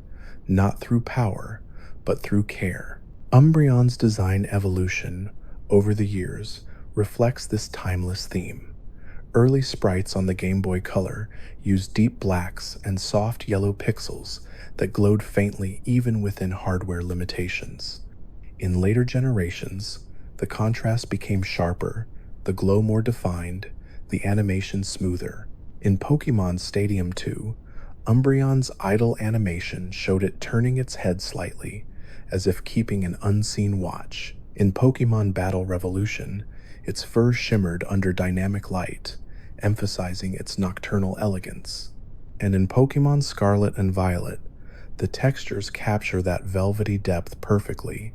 not through power, but through care. Umbreon's design evolution over the years reflects this timeless theme. Early sprites on the Game Boy Color used deep blacks and soft yellow pixels that glowed faintly even within hardware limitations. In later generations, the contrast became sharper, the glow more defined, the animation smoother. In Pokémon Stadium 2, Umbreon's idle animation showed it turning its head slightly, as if keeping an unseen watch. In Pokémon Battle Revolution, its fur shimmered under dynamic light, emphasizing its nocturnal elegance. And in Pokémon Scarlet and Violet, the textures capture that velvety depth perfectly,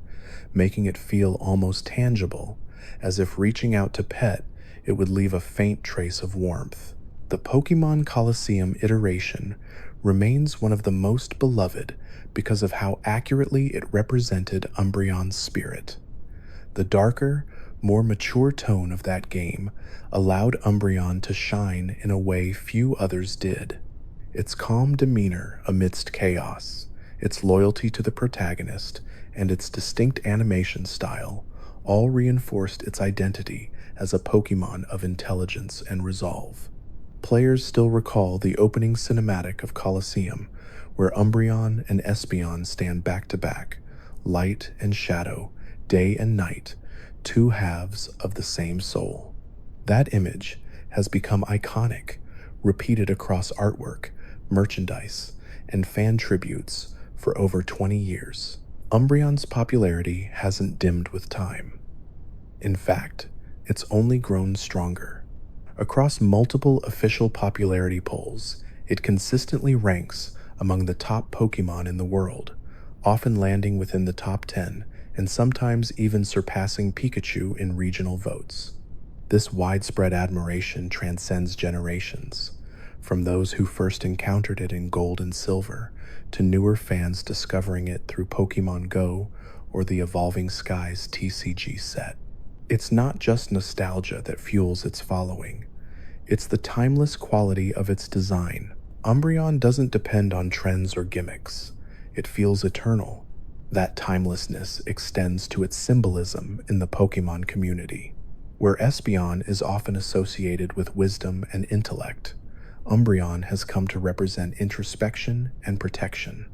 making it feel almost tangible, as if reaching out to pet, it would leave a faint trace of warmth. The Pokémon Colosseum iteration remains one of the most beloved because of how accurately it represented Umbreon's spirit. The darker, more mature tone of that game allowed Umbreon to shine in a way few others did. Its calm demeanor amidst chaos, its loyalty to the protagonist, and its distinct animation style all reinforced its identity as a Pokémon of intelligence and resolve. Players still recall the opening cinematic of Colosseum, where Umbreon and Espeon stand back to back, light and shadow, day and night, two halves of the same soul. That image has become iconic, repeated across artwork, merchandise, and fan tributes for over 20 years. Umbreon's popularity hasn't dimmed with time. In fact, it's only grown stronger. Across multiple official popularity polls, it consistently ranks among the top Pokémon in the world, often landing within the top 10 and sometimes even surpassing Pikachu in regional votes. This widespread admiration transcends generations, from those who first encountered it in Gold and Silver to newer fans discovering it through Pokémon Go or the Evolving Skies TCG set. It's not just nostalgia that fuels its following. It's the timeless quality of its design. Umbreon doesn't depend on trends or gimmicks. It feels eternal. That timelessness extends to its symbolism in the Pokémon community. Where Espeon is often associated with wisdom and intellect, Umbreon has come to represent introspection and protection.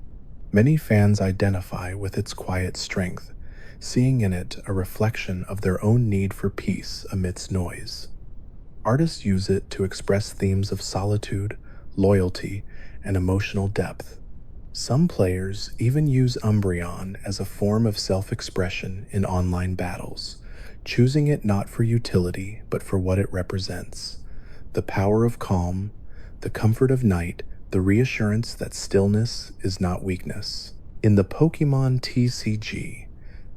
Many fans identify with its quiet strength, seeing in it a reflection of their own need for peace amidst noise. Artists use it to express themes of solitude, loyalty, and emotional depth. Some players even use Umbreon as a form of self-expression in online battles, choosing it not for utility but for what it represents: the power of calm, the comfort of night, the reassurance that stillness is not weakness. In the Pokémon TCG,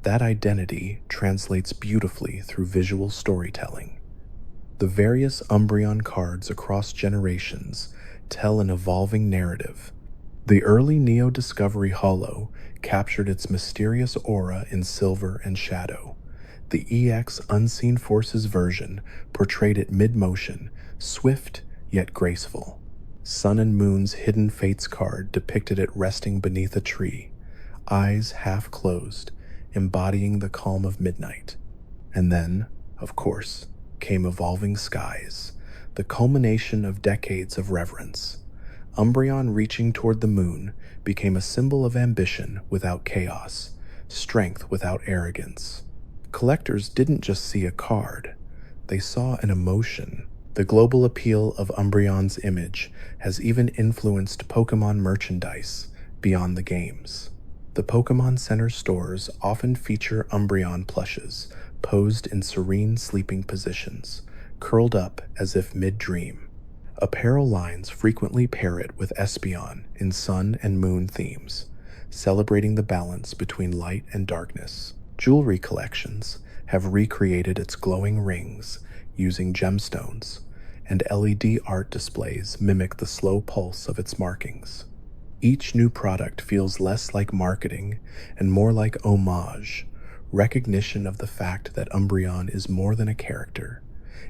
that identity translates beautifully through visual storytelling. The various Umbreon cards across generations tell an evolving narrative. The early Neo Discovery Holo captured its mysterious aura in Silver and Shadow. The EX Unseen Forces version portrayed it mid-motion, swift yet graceful. Sun and Moon's Hidden Fates card depicted it resting beneath a tree, eyes half closed, embodying the calm of midnight. And then, of course, came Evolving Skies, the culmination of decades of reverence. Umbreon reaching toward the moon became a symbol of ambition without chaos, strength without arrogance. Collectors didn't just see a card, They saw an emotion. The global appeal of Umbreon's image has even influenced Pokémon merchandise beyond the games. The Pokémon Center stores often feature Umbreon plushes posed in serene sleeping positions, curled up as if mid-dream. Apparel lines frequently pair it with Espeon in sun and moon themes, celebrating the balance between light and darkness. Jewelry collections have recreated its glowing rings using gemstones, and LED art displays mimic the slow pulse of its markings. Each new product feels less like marketing and more like homage, recognition of the fact that Umbreon is more than a character.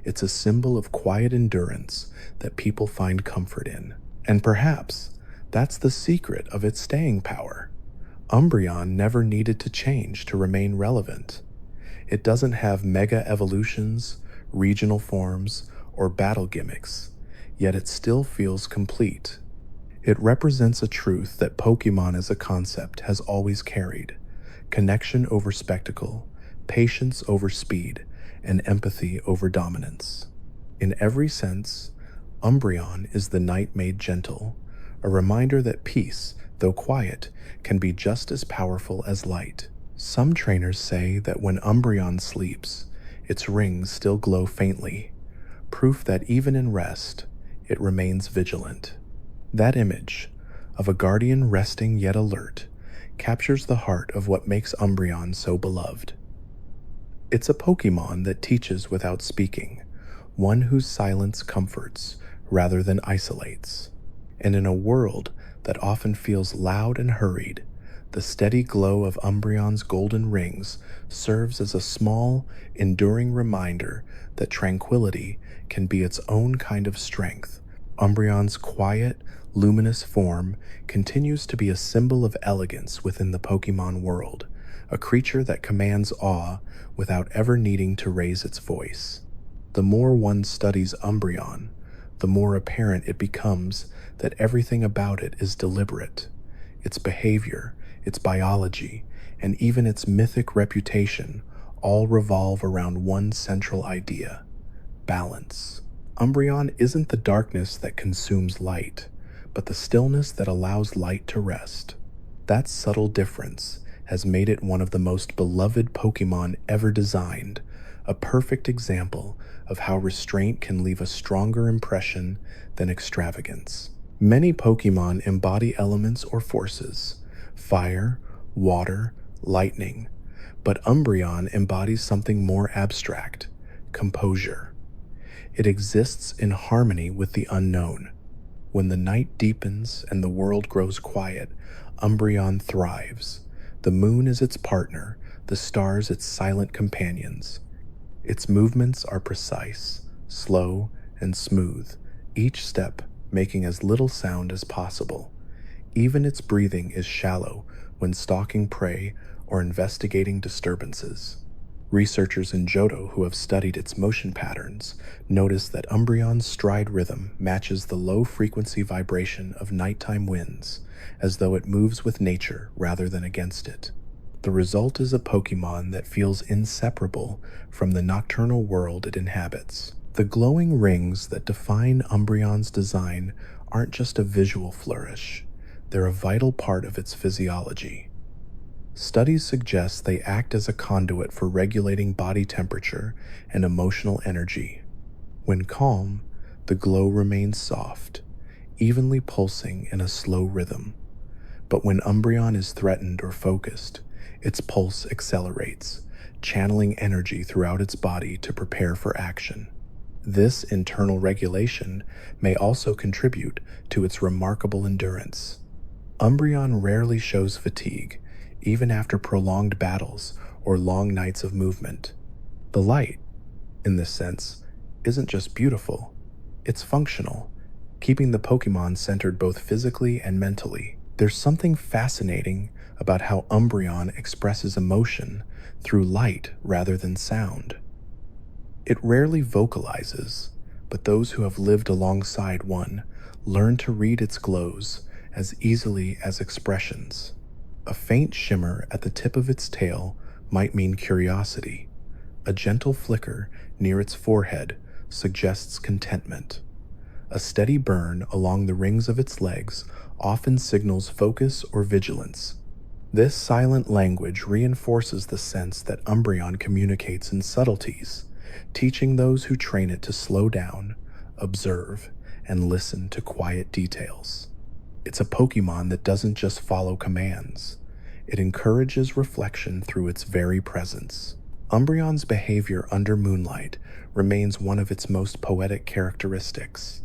It's a symbol of quiet endurance that people find comfort in. And perhaps that's the secret of its staying power. Umbreon never needed to change to remain relevant. It doesn't have mega evolutions, regional forms, or battle gimmicks, yet it still feels complete. It represents a truth that Pokemon as a concept has always carried: connection over spectacle, patience over speed, and empathy over dominance. In every sense, Umbreon is the knight made gentle, a reminder that peace, though quiet, can be just as powerful as light. Some trainers say that when Umbreon sleeps, its rings still glow faintly, proof that even in rest, it remains vigilant. That image, of a guardian resting yet alert, captures the heart of what makes Umbreon so beloved. It's a Pokemon that teaches without speaking, one whose silence comforts rather than isolates. And in a world that often feels loud and hurried, the steady glow of Umbreon's golden rings serves as a small, enduring reminder that tranquility can be its own kind of strength. Umbreon's quiet, luminous form continues to be a symbol of elegance within the Pokemon world, a creature that commands awe without ever needing to raise its voice. The more one studies Umbreon, the more apparent it becomes that everything about it is deliberate. Its behavior, its biology, and even its mythic reputation all revolve around one central idea: balance. Umbreon isn't the darkness that consumes light, but the stillness that allows light to rest. That subtle difference has made it one of the most beloved Pokemon ever designed, a perfect example of how restraint can leave a stronger impression than extravagance. Many Pokemon embody elements or forces: fire, water, lightning, but Umbreon embodies something more abstract: composure. It exists in harmony with the unknown. When the night deepens and the world grows quiet, Umbreon thrives. The moon is its partner, the stars its silent companions. Its movements are precise, slow, and smooth, each step making as little sound as possible. Even its breathing is shallow when stalking prey or investigating disturbances. Researchers in Johto who have studied its motion patterns notice that Umbreon's stride rhythm matches the low-frequency vibration of nighttime winds, as though it moves with nature rather than against it. The result is a Pokemon that feels inseparable from the nocturnal world it inhabits. The glowing rings that define Umbreon's design aren't just a visual flourish, they're a vital part of its physiology. Studies suggest they act as a conduit for regulating body temperature and emotional energy. When calm, the glow remains soft, evenly pulsing in a slow rhythm. But when Umbreon is threatened or focused, its pulse accelerates, channeling energy throughout its body to prepare for action. This internal regulation may also contribute to its remarkable endurance. Umbreon rarely shows fatigue, even after prolonged battles or long nights of movement. The light, in this sense, isn't just beautiful, it's functional, keeping the Pokemon centered both physically and mentally. There's something fascinating about how Umbreon expresses emotion through light rather than sound. It rarely vocalizes, but those who have lived alongside one learn to read its glows as easily as expressions. A faint shimmer at the tip of its tail might mean curiosity. A gentle flicker near its forehead suggests contentment. A steady burn along the rings of its legs often signals focus or vigilance. This silent language reinforces the sense that Umbreon communicates in subtleties, teaching those who train it to slow down, observe, and listen to quiet details. It's a Pokemon that doesn't just follow commands, it encourages reflection through its very presence. Umbreon's behavior under moonlight remains one of its most poetic characteristics.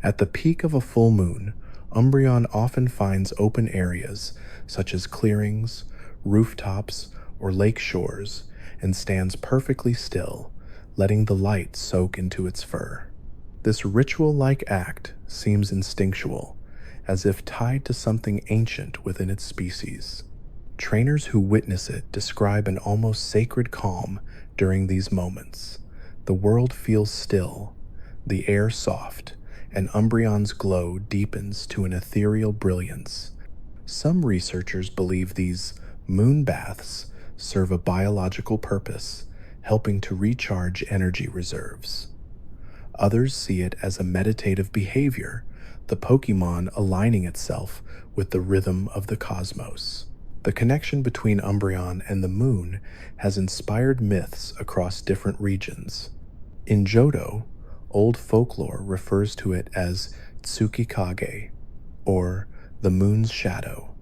At the peak of a full moon, Umbreon often finds open areas such as clearings, rooftops, or lake shores and stands perfectly still, letting the light soak into its fur. This ritual-like act seems instinctual, as if tied to something ancient within its species. Trainers who witness it describe an almost sacred calm during these moments. The world feels still, the air soft, and Umbreon's glow deepens to an ethereal brilliance. Some researchers believe these moon baths serve a biological purpose, helping to recharge energy reserves. Others see it as a meditative behavior, the Pokemon aligning itself with the rhythm of the cosmos. The connection between Umbreon and the moon has inspired myths across different regions. In Johto, old folklore refers to it as Tsukikage, or the moon's shadow,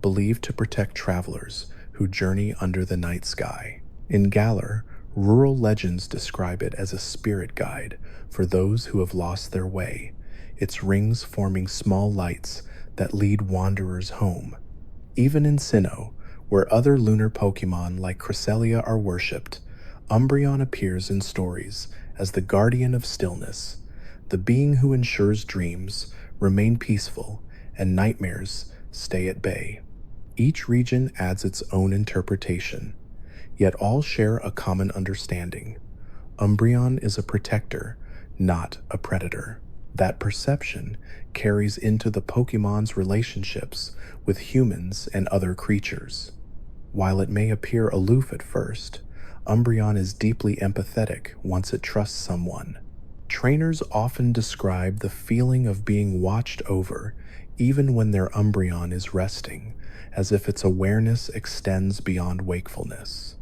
believed to protect travelers who journey under the night sky. In Galar, rural legends describe it as a spirit guide for those who have lost their way, its rings forming small lights that lead wanderers home. Even in Sinnoh, where other lunar Pokemon like Cresselia are worshipped, Umbreon appears in stories as the guardian of stillness, the being who ensures dreams remain peaceful and nightmares stay at bay. Each region adds its own interpretation, yet all share a common understanding. Umbreon is a protector, not a predator. That perception carries into the Pokemon's relationships with humans and other creatures. While it may appear aloof at first, Umbreon is deeply empathetic once it trusts someone. Trainers often describe the feeling of being watched over even when their Umbreon is resting, as if its awareness extends beyond wakefulness.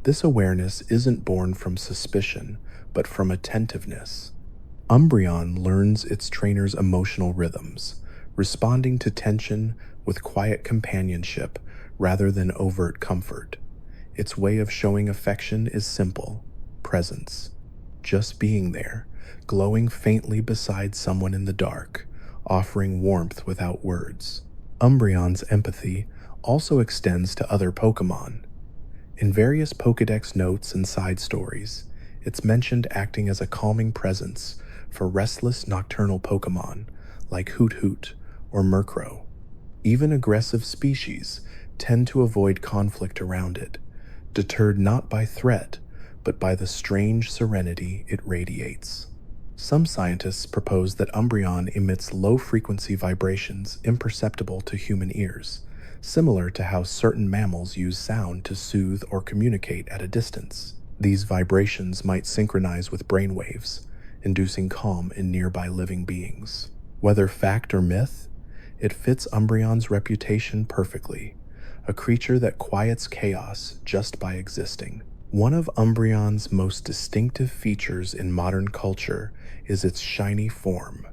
This awareness isn't born from suspicion, but from attentiveness. Umbreon learns its trainer's emotional rhythms, responding to tension with quiet companionship rather than overt comfort. Its way of showing affection is simple: presence. Just being there, glowing faintly beside someone in the dark, offering warmth without words. Umbreon's empathy also extends to other Pokemon. In various Pokédex notes and side stories, it's mentioned acting as a calming presence for restless nocturnal Pokemon like Hoot Hoot or Murkrow. Even aggressive species tend to avoid conflict around it, deterred not by threat, but by the strange serenity it radiates. Some scientists propose that Umbreon emits low-frequency vibrations imperceptible to human ears, similar to how certain mammals use sound to soothe or communicate at a distance. These vibrations might synchronize with brainwaves, inducing calm in nearby living beings. Whether fact or myth, it fits Umbreon's reputation perfectly, a creature that quiets chaos just by existing. One of Umbreon's most distinctive features in modern culture is its shiny form.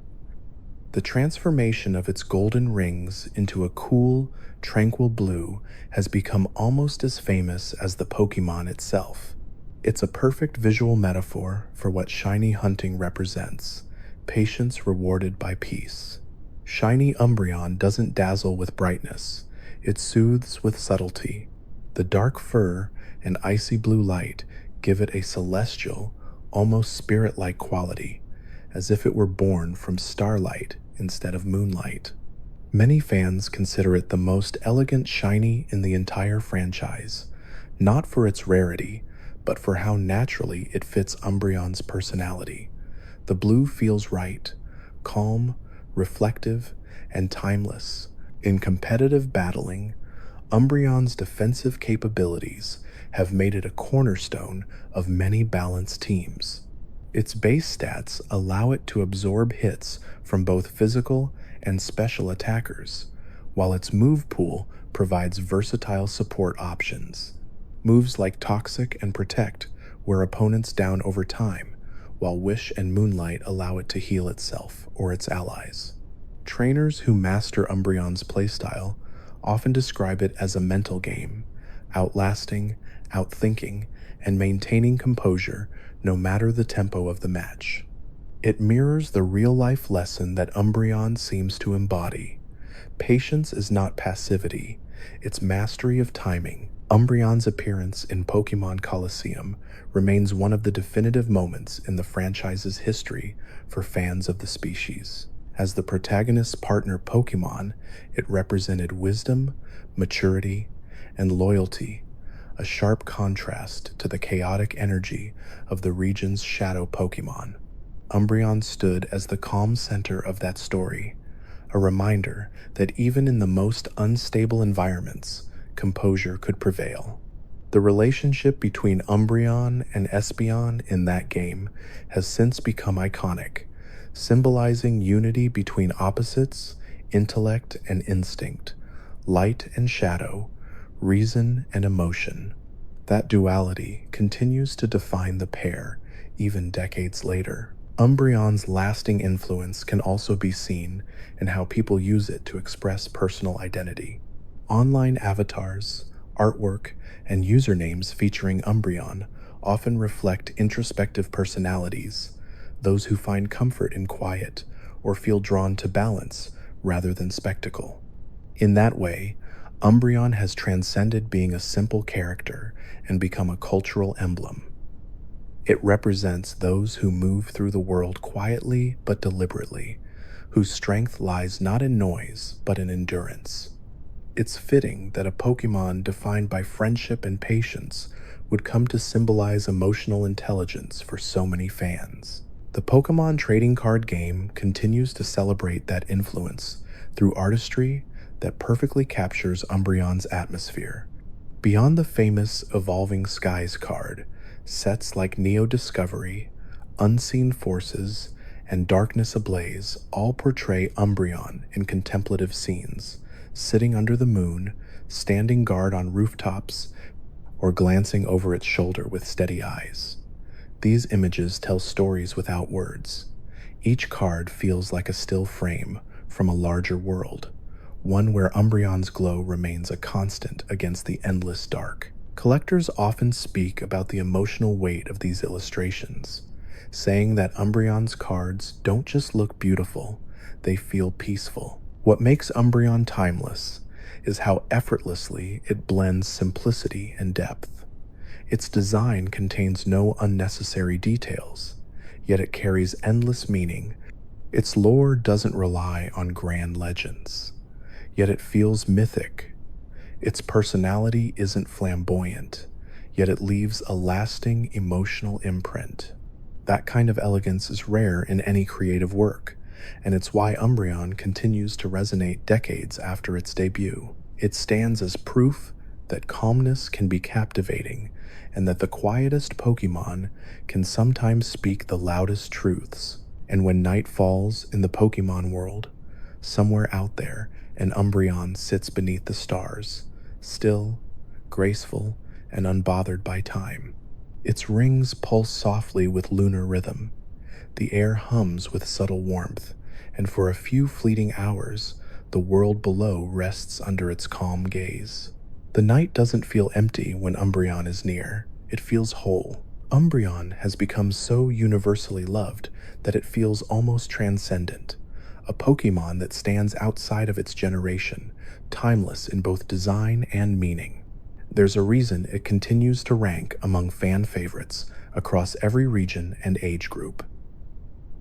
The transformation of its golden rings into a cool, tranquil blue has become almost as famous as the Pokemon itself. It's a perfect visual metaphor for what shiny hunting represents: patience rewarded by peace. Shiny Umbreon doesn't dazzle with brightness, it soothes with subtlety. The dark fur and icy blue light give it a celestial, almost spirit-like quality, as if it were born from starlight instead of moonlight. Many fans consider it the most elegant shiny in the entire franchise, not for its rarity, but for how naturally it fits Umbreon's personality. The blue feels right, calm, reflective, and timeless. In competitive battling, Umbreon's defensive capabilities have made it a cornerstone of many balanced teams. Its base stats allow it to absorb hits from both physical and special attackers, while its move pool provides versatile support options. Moves like Toxic and Protect wear opponents down over time, while Wish and Moonlight allow it to heal itself or its allies. Trainers who master Umbreon's playstyle often describe it as a mental game, outlasting, outthinking, and maintaining composure no matter the tempo of the match. It mirrors the real-life lesson that Umbreon seems to embody. Patience is not passivity, it's mastery of timing. Umbreon's appearance in Pokémon Colosseum remains one of the definitive moments in the franchise's history for fans of the species. As the protagonist's partner Pokémon, it represented wisdom, maturity, and loyalty, a sharp contrast to the chaotic energy of the region's shadow Pokémon. Umbreon stood as the calm center of that story, a reminder that even in the most unstable environments, composure could prevail. The relationship between Umbreon and Espeon in that game has since become iconic, symbolizing unity between opposites, intellect and instinct, light and shadow, reason and emotion. That duality continues to define the pair even decades later. Umbreon's lasting influence can also be seen in how people use it to express personal identity. Online avatars, artwork, and usernames featuring Umbreon often reflect introspective personalities, those who find comfort in quiet or feel drawn to balance rather than spectacle. In that way, Umbreon has transcended being a simple character and become a cultural emblem. It represents those who move through the world quietly but deliberately, whose strength lies not in noise but in endurance. It's fitting that a Pokémon defined by friendship and patience would come to symbolize emotional intelligence for so many fans. The Pokémon trading card game continues to celebrate that influence through artistry that perfectly captures Umbreon's atmosphere. Beyond the famous Evolving Skies card, sets like Neo Discovery, Unseen Forces, and Darkness Ablaze all portray Umbreon in contemplative scenes, sitting under the moon, standing guard on rooftops, or glancing over its shoulder with steady eyes. These images tell stories without words. Each card feels like a still frame from a larger world, one where Umbreon's glow remains a constant against the endless dark. Collectors often speak about the emotional weight of these illustrations, saying that Umbreon's cards don't just look beautiful, they feel peaceful. What makes Umbreon timeless is how effortlessly it blends simplicity and depth. Its design contains no unnecessary details, yet it carries endless meaning. Its lore doesn't rely on grand legends, yet it feels mythic. Its personality isn't flamboyant, yet it leaves a lasting emotional imprint. That kind of elegance is rare in any creative work, and it's why Umbreon continues to resonate decades after its debut. It stands as proof that calmness can be captivating, and that the quietest Pokémon can sometimes speak the loudest truths. And when night falls in the Pokémon world, somewhere out there, an Umbreon sits beneath the stars, still, graceful, and unbothered by time. Its rings pulse softly with lunar rhythm. The air hums with subtle warmth, and for a few fleeting hours, the world below rests under its calm gaze. The night doesn't feel empty when Umbreon is near. It feels whole. Umbreon has become so universally loved that it feels almost transcendent, a Pokémon that stands outside of its generation, timeless in both design and meaning. There's a reason it continues to rank among fan favorites across every region and age group.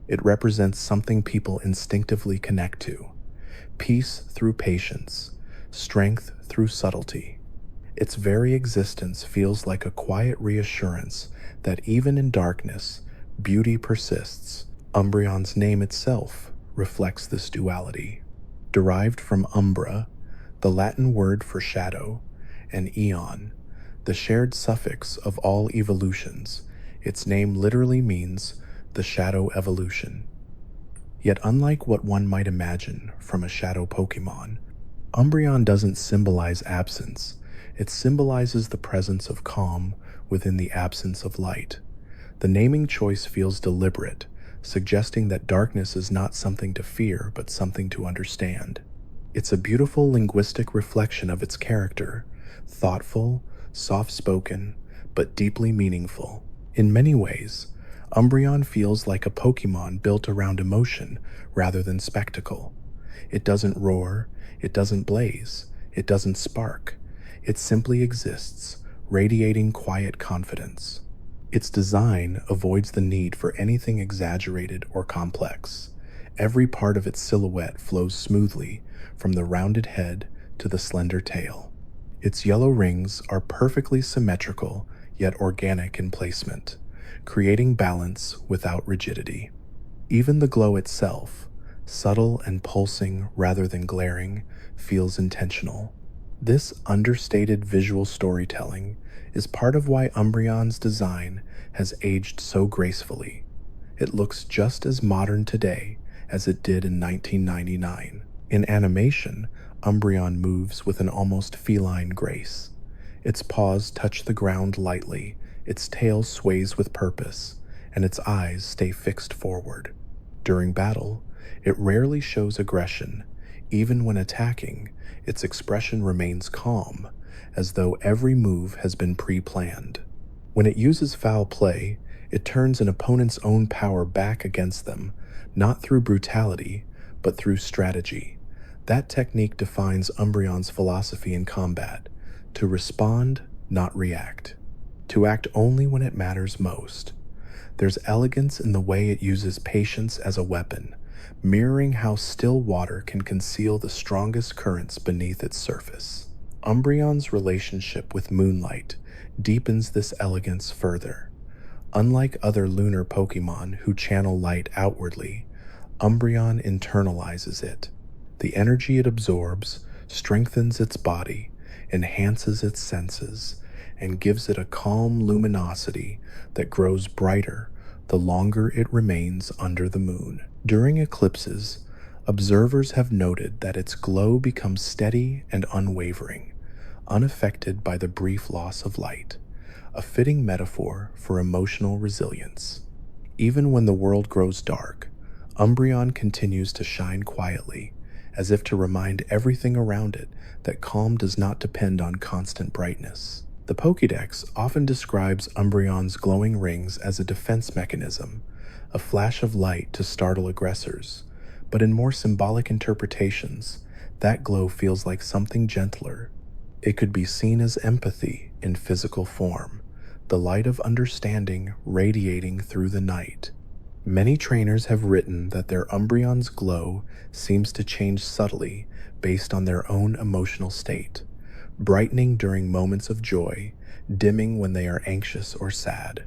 It represents something people instinctively connect to: peace through patience, strength through subtlety. Its very existence feels like a quiet reassurance that even in darkness, beauty persists. Umbreon's name itself reflects this duality. Derived from Umbra, the Latin word for shadow, and eon, the shared suffix of all evolutions. Its name literally means the shadow evolution. Yet unlike what one might imagine from a shadow Pokemon, Umbreon doesn't symbolize absence. It symbolizes the presence of calm within the absence of light. The naming choice feels deliberate, suggesting that darkness is not something to fear but something to understand. It's a beautiful linguistic reflection of its character, thoughtful, soft-spoken, but deeply meaningful. In many ways, Umbreon feels like a Pokemon built around emotion rather than spectacle. It doesn't roar, it doesn't blaze, it doesn't spark. It simply exists, radiating quiet confidence. Its design avoids the need for anything exaggerated or complex. Every part of its silhouette flows smoothly, from the rounded head to the slender tail. Its yellow rings are perfectly symmetrical yet organic in placement, creating balance without rigidity. Even the glow itself, subtle and pulsing rather than glaring, feels intentional. This understated visual storytelling is part of why Umbreon's design has aged so gracefully. It looks just as modern today as it did in 1999. In animation, Umbreon moves with an almost feline grace. Its paws touch the ground lightly, its tail sways with purpose, and its eyes stay fixed forward. During battle, it rarely shows aggression. Even when attacking, its expression remains calm, as though every move has been pre-planned. When it uses foul play, it turns an opponent's own power back against them, not through brutality, but through strategy. That technique defines Umbreon's philosophy in combat: to respond, not react. To act only when it matters most. There's elegance in the way it uses patience as a weapon, mirroring how still water can conceal the strongest currents beneath its surface. Umbreon's relationship with moonlight deepens this elegance further. Unlike other lunar Pokemon who channel light outwardly, Umbreon internalizes it. The energy it absorbs strengthens its body, enhances its senses, and gives it a calm luminosity that grows brighter the longer it remains under the moon. During eclipses, observers have noted that its glow becomes steady and unwavering, unaffected by the brief loss of light, a fitting metaphor for emotional resilience. Even when the world grows dark, Umbreon continues to shine quietly, as if to remind everything around it that calm does not depend on constant brightness. The Pokédex often describes Umbreon's glowing rings as a defense mechanism, a flash of light to startle aggressors, but in more symbolic interpretations, that glow feels like something gentler. It could be seen as empathy in physical form, the light of understanding radiating through the night. Many trainers have written that their Umbreon's glow seems to change subtly based on their own emotional state, brightening during moments of joy, dimming when they are anxious or sad.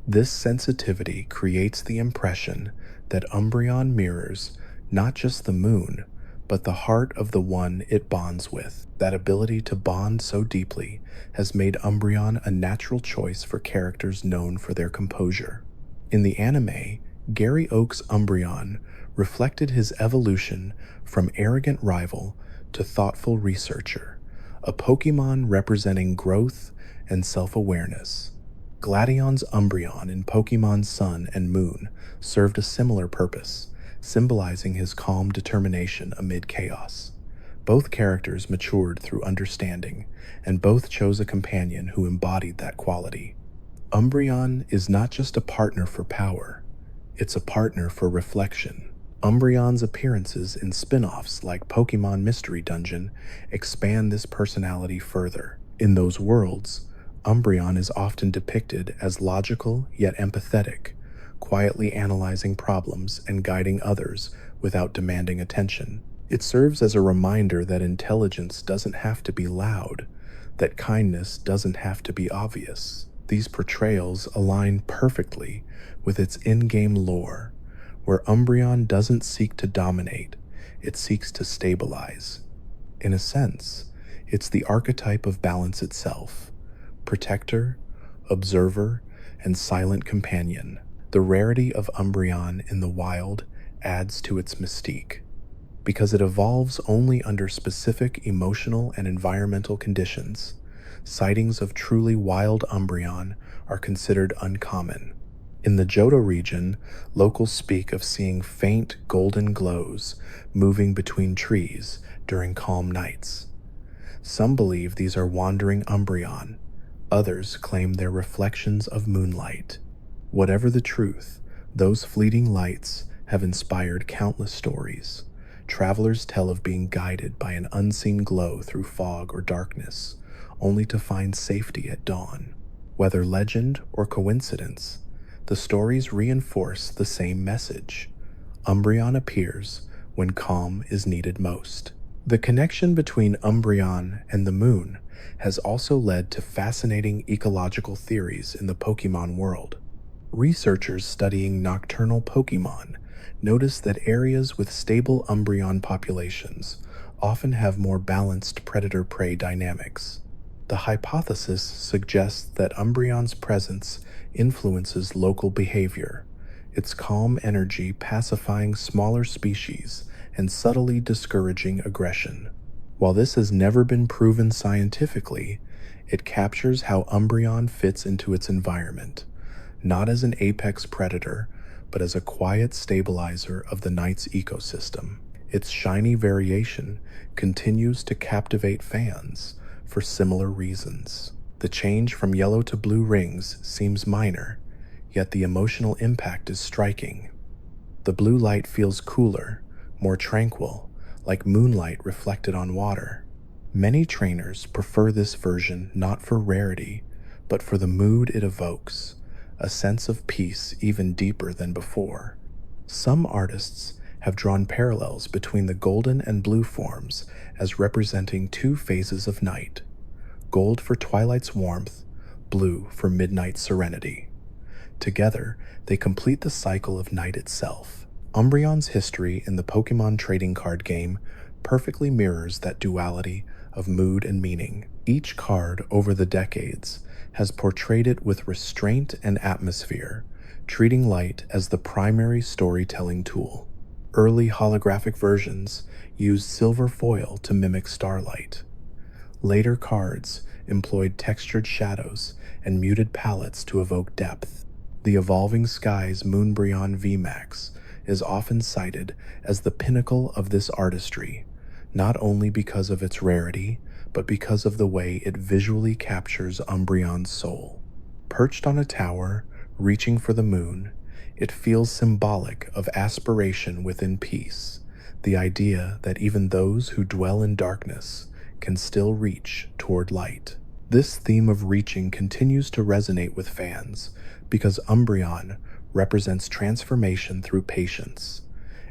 This sensitivity creates the impression that Umbreon mirrors not just the moon, but the heart of the one it bonds with. That ability to bond so deeply has made Umbreon a natural choice for characters known for their composure. In the anime, Gary Oak's Umbreon reflected his evolution from arrogant rival to thoughtful researcher, a Pokemon representing growth and self-awareness. Gladion's Umbreon in Pokemon Sun and Moon served a similar purpose, symbolizing his calm determination amid chaos. Both characters matured through understanding, and both chose a companion who embodied that quality. Umbreon is not just a partner for power, it's a partner for reflection. Umbreon's appearances in spin-offs like Pokemon Mystery Dungeon expand this personality further. In those worlds, Umbreon is often depicted as logical yet empathetic, quietly analyzing problems and guiding others without demanding attention. It serves as a reminder that intelligence doesn't have to be loud, that kindness doesn't have to be obvious. These portrayals align perfectly with its in-game lore, where Umbreon doesn't seek to dominate, it seeks to stabilize. In a sense, it's the archetype of balance itself: protector, observer, and silent companion. The rarity of Umbreon in the wild adds to its mystique. Because it evolves only under specific emotional and environmental conditions, sightings of truly wild Umbreon are considered uncommon. In the Johto region, locals speak of seeing faint golden glows moving between trees during calm nights. Some believe these are wandering Umbreon, others claim they're reflections of moonlight. Whatever the truth, those fleeting lights have inspired countless stories. Travelers tell of being guided by an unseen glow through fog or darkness, only to find safety at dawn. Whether legend or coincidence, the stories reinforce the same message: Umbreon appears when calm is needed most. The connection between Umbreon and the moon has also led to fascinating ecological theories in the Pokemon world. Researchers studying nocturnal Pokemon notice that areas with stable Umbreon populations often have more balanced predator-prey dynamics. The hypothesis suggests that Umbreon's presence influences local behavior, its calm energy pacifying smaller species and subtly discouraging aggression. While this has never been proven scientifically, it captures how Umbreon fits into its environment, not as an apex predator, but as a quiet stabilizer of the night's ecosystem. Its shiny variation continues to captivate fans for similar reasons. The change from yellow to blue rings seems minor, yet the emotional impact is striking. The blue light feels cooler, more tranquil, like moonlight reflected on water. Many trainers prefer this version not for rarity, but for the mood it evokes, a sense of peace even deeper than before. Some artists have drawn parallels between the golden and blue forms as representing two phases of night: gold for twilight's warmth, blue for midnight's serenity. Together, they complete the cycle of night itself. Umbreon's history in the Pokemon trading card game perfectly mirrors that duality of mood and meaning. Each card over the decades has portrayed it with restraint and atmosphere, treating light as the primary storytelling tool. Early holographic versions used silver foil to mimic starlight. Later cards employed textured shadows and muted palettes to evoke depth. The Evolving Skies Moonbreon VMAX is often cited as the pinnacle of this artistry, not only because of its rarity, but because of the way it visually captures Umbreon's soul. Perched on a tower, reaching for the moon, it feels symbolic of aspiration within peace, the idea that even those who dwell in darkness can still reach toward light. This theme of reaching continues to resonate with fans because Umbreon represents transformation through patience.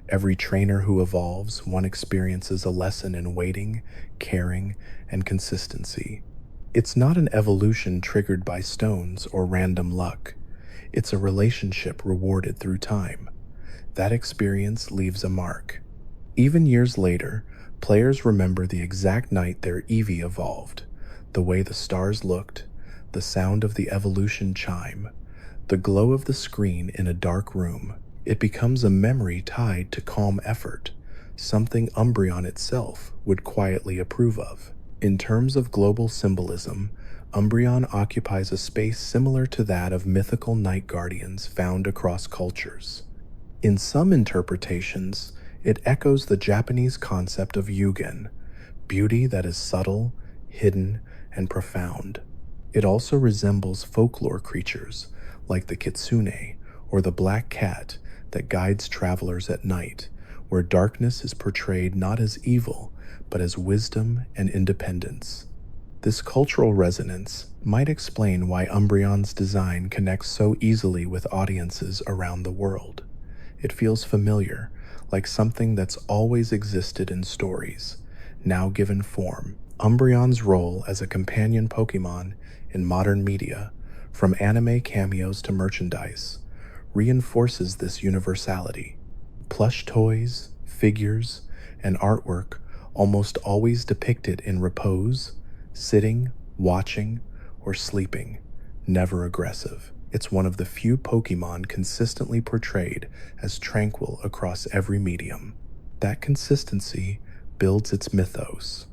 Every trainer who evolves, one experiences a lesson in waiting, caring, and consistency. It's not an evolution triggered by stones or random luck. It's a relationship rewarded through time. That experience leaves a mark. Even years later, players remember the exact night their Eevee evolved, the way the stars looked, the sound of the evolution chime, the glow of the screen in a dark room. It becomes a memory tied to calm effort, something Umbreon itself would quietly approve of. In terms of global symbolism, Umbreon occupies a space similar to that of mythical night guardians found across cultures. In some interpretations, it echoes the Japanese concept of yugen, beauty that is subtle, hidden, and profound. It also resembles folklore creatures like the kitsune or the black cat that guides travelers at night, where darkness is portrayed not as evil, but as wisdom and independence. This cultural resonance might explain why Umbreon's design connects so easily with audiences around the world. It feels familiar, like something that's always existed in stories, now given form. Umbreon's role as a companion Pokemon in modern media, from anime cameos to merchandise, reinforces this universality. Plush toys, figures, and artwork almost always depicted in repose, sitting, watching, or sleeping, never aggressive. It's one of the few Pokemon consistently portrayed as tranquil across every medium. That consistency builds its mythos.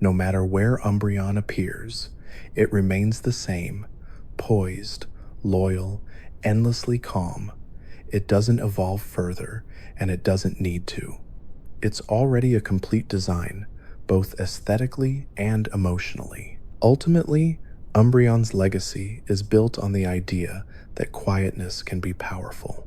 No matter where Umbreon appears, it remains the same, poised, loyal, endlessly calm. It doesn't evolve further, and it doesn't need to. It's already a complete design, both aesthetically and emotionally. Ultimately, Umbreon's legacy is built on the idea that quietness can be powerful.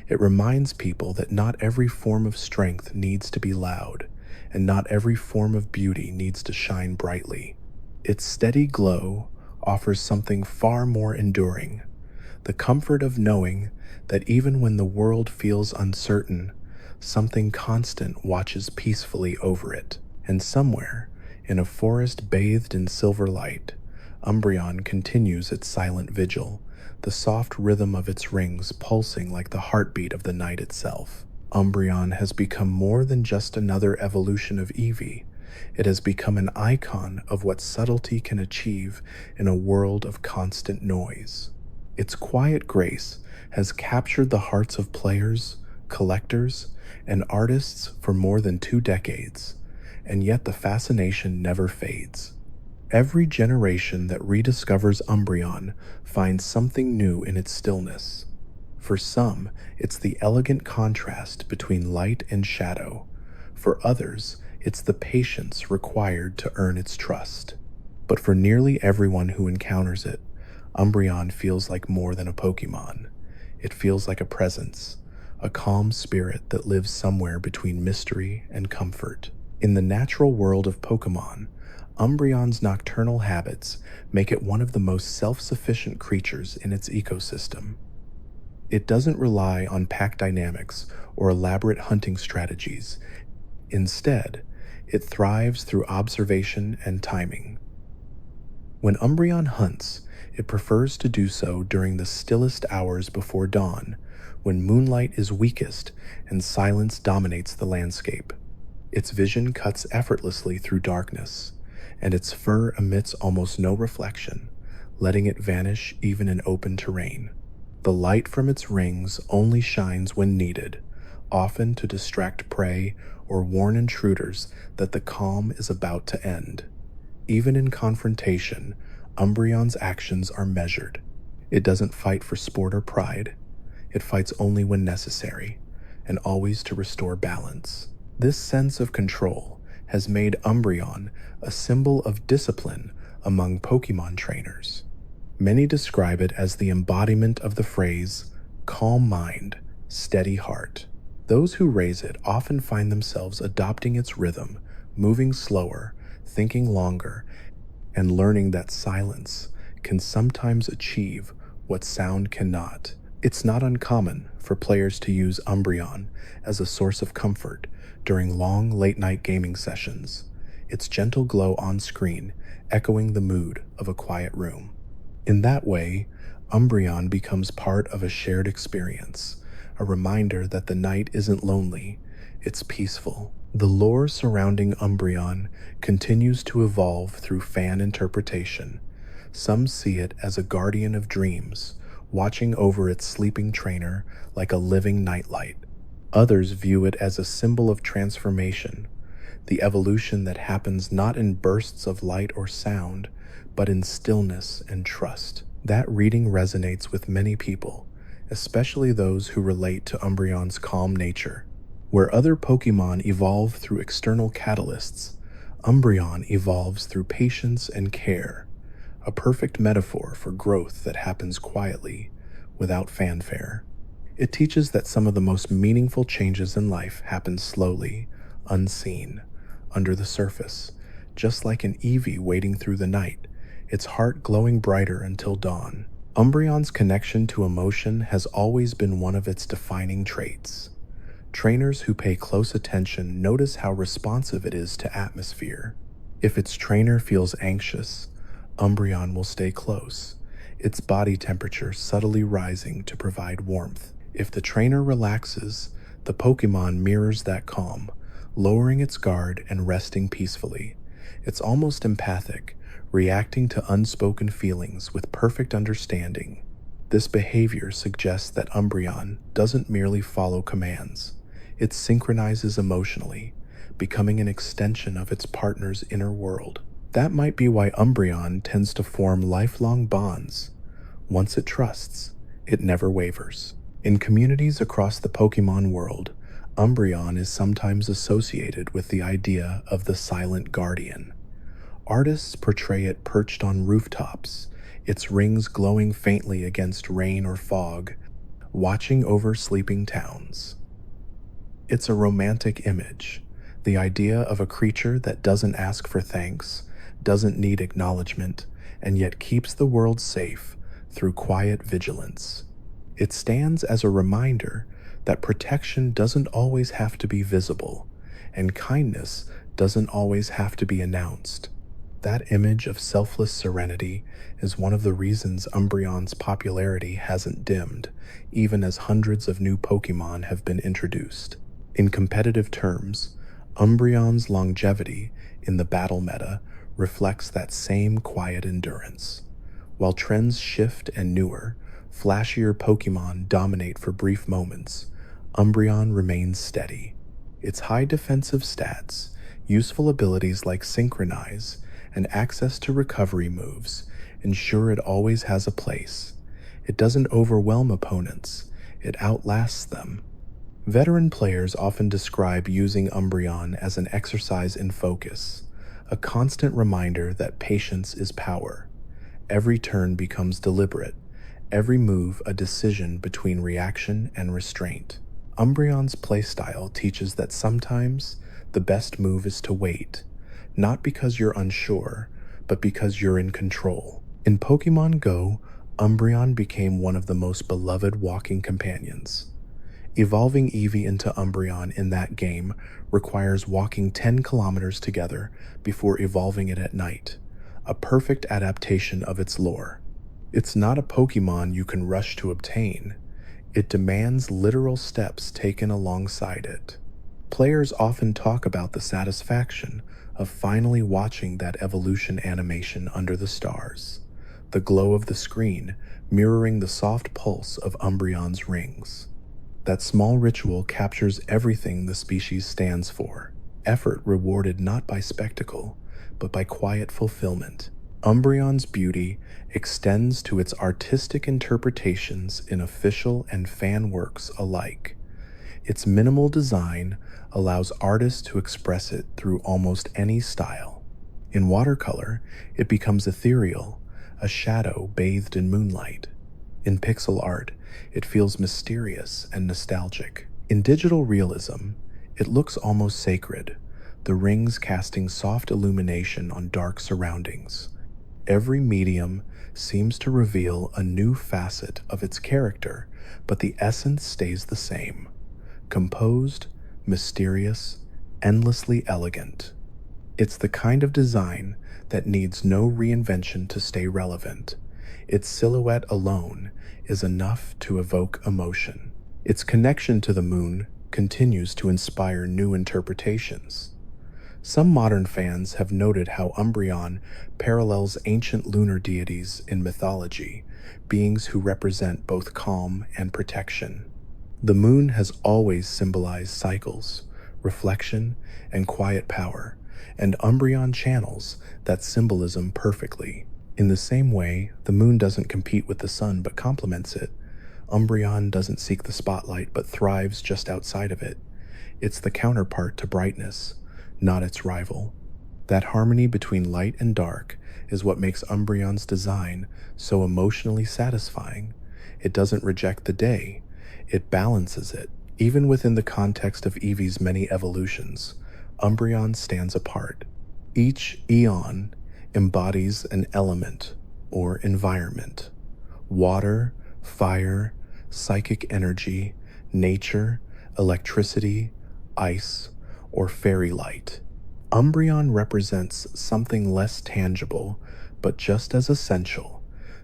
It reminds people that not every form of strength needs to be loud, and not every form of beauty needs to shine brightly. Its steady glow offers something far more enduring: the comfort of knowing that even when the world feels uncertain, something constant watches peacefully over it. And somewhere, in a forest bathed in silver light, Umbreon continues its silent vigil, the soft rhythm of its rings pulsing like the heartbeat of the night itself. Umbreon has become more than just another evolution of Eevee. It has become an icon of what subtlety can achieve in a world of constant noise. Its quiet grace has captured the hearts of players, collectors, and artists for more than 2 decades, and yet the fascination never fades. Every generation that rediscovers Umbreon finds something new in its stillness. For some, it's the elegant contrast between light and shadow. For others, it's the patience required to earn its trust. But for nearly everyone who encounters it, Umbreon feels like more than a Pokemon. It feels like a presence, a calm spirit that lives somewhere between mystery and comfort. In the natural world of Pokemon, Umbreon's nocturnal habits make it one of the most self-sufficient creatures in its ecosystem. It doesn't rely on pack dynamics or elaborate hunting strategies. Instead, it thrives through observation and timing. When Umbreon hunts, it prefers to do so during the stillest hours before dawn, when moonlight is weakest and silence dominates the landscape. Its vision cuts effortlessly through darkness, and its fur emits almost no reflection, letting it vanish even in open terrain. The light from its rings only shines when needed, often to distract prey or warn intruders that the calm is about to end. Even in confrontation, Umbreon's actions are measured. It doesn't fight for sport or pride. It fights only when necessary, and always to restore balance. This sense of control has made Umbreon a symbol of discipline among Pokemon trainers. Many describe it as the embodiment of the phrase, calm mind, steady heart. Those who raise it often find themselves adopting its rhythm, moving slower, thinking longer, and learning that silence can sometimes achieve what sound cannot. It's not uncommon for players to use Umbreon as a source of comfort during long late-night gaming sessions, its gentle glow on screen echoing the mood of a quiet room. In that way, Umbreon becomes part of a shared experience, a reminder that the night isn't lonely, it's peaceful. The lore surrounding Umbreon continues to evolve through fan interpretation. Some see it as a guardian of dreams, watching over its sleeping trainer like a living nightlight. Others view it as a symbol of transformation, the evolution that happens not in bursts of light or sound, but in stillness and trust. That reading resonates with many people, especially those who relate to Umbreon's calm nature. Where other Pokemon evolve through external catalysts, Umbreon evolves through patience and care, a perfect metaphor for growth that happens quietly, without fanfare. It teaches that some of the most meaningful changes in life happen slowly, unseen, under the surface, just like an Eevee waiting through the night, its heart glowing brighter until dawn. Umbreon's connection to emotion has always been one of its defining traits. Trainers who pay close attention notice how responsive it is to atmosphere. If its trainer feels anxious, Umbreon will stay close, its body temperature subtly rising to provide warmth. If the trainer relaxes, the Pokemon mirrors that calm, lowering its guard and resting peacefully. It's almost empathic, reacting to unspoken feelings with perfect understanding. This behavior suggests that Umbreon doesn't merely follow commands, it synchronizes emotionally, becoming an extension of its partner's inner world. That might be why Umbreon tends to form lifelong bonds. Once it trusts, it never wavers. In communities across the Pokemon world, Umbreon is sometimes associated with the idea of the silent guardian. Artists portray it perched on rooftops, its rings glowing faintly against rain or fog, watching over sleeping towns. It's a romantic image, the idea of a creature that doesn't ask for thanks, doesn't need acknowledgement, and yet keeps the world safe through quiet vigilance. It stands as a reminder that protection doesn't always have to be visible, and kindness doesn't always have to be announced. That image of selfless serenity is one of the reasons Umbreon's popularity hasn't dimmed, even as hundreds of new Pokemon have been introduced. In competitive terms, Umbreon's longevity in the battle meta reflects that same quiet endurance. While trends shift and newer, flashier Pokemon dominate for brief moments, Umbreon remains steady. Its high defensive stats, useful abilities like Synchronize, and access to recovery moves ensure it always has a place. It doesn't overwhelm opponents, it outlasts them. Veteran players often describe using Umbreon as an exercise in focus, a constant reminder that patience is power. Every turn becomes deliberate, every move a decision between reaction and restraint. Umbreon's playstyle teaches that sometimes the best move is to wait, not because you're unsure, but because you're in control. In Pokemon Go, Umbreon became one of the most beloved walking companions. Evolving Eevee into Umbreon in that game requires walking 10 kilometers together before evolving it at night, a perfect adaptation of its lore. It's not a Pokemon you can rush to obtain. It demands literal steps taken alongside it. Players often talk about the satisfaction of finally watching that evolution animation under the stars, the glow of the screen mirroring the soft pulse of Umbreon's rings. That small ritual captures everything the species stands for, effort rewarded not by spectacle, but by quiet fulfillment. Umbreon's beauty extends to its artistic interpretations in official and fan works alike. Its minimal design allows artists to express it through almost any style. In watercolor, it becomes ethereal, a shadow bathed in moonlight. In pixel art, it feels mysterious and nostalgic. In digital realism, it looks almost sacred, the rings casting soft illumination on dark surroundings. Every medium seems to reveal a new facet of its character, but the essence stays the same: composed, mysterious, endlessly elegant. It's the kind of design that needs no reinvention to stay relevant. Its silhouette alone is enough to evoke emotion. Its connection to the moon continues to inspire new interpretations. Some modern fans have noted how Umbreon parallels ancient lunar deities in mythology, beings who represent both calm and protection. The moon has always symbolized cycles, reflection, and quiet power, and Umbreon channels that symbolism perfectly. In the same way, the moon doesn't compete with the sun but complements it. Umbreon doesn't seek the spotlight but thrives just outside of it. It's the counterpart to brightness, not its rival. That harmony between light and dark is what makes Umbreon's design so emotionally satisfying. It doesn't reject the day, it balances it. Even within the context of Eevee's many evolutions, Umbreon stands apart. Each eon embodies an element or environment: water, fire, psychic energy, nature, electricity, ice, or fairy light. Umbreon represents something less tangible, but just as essential: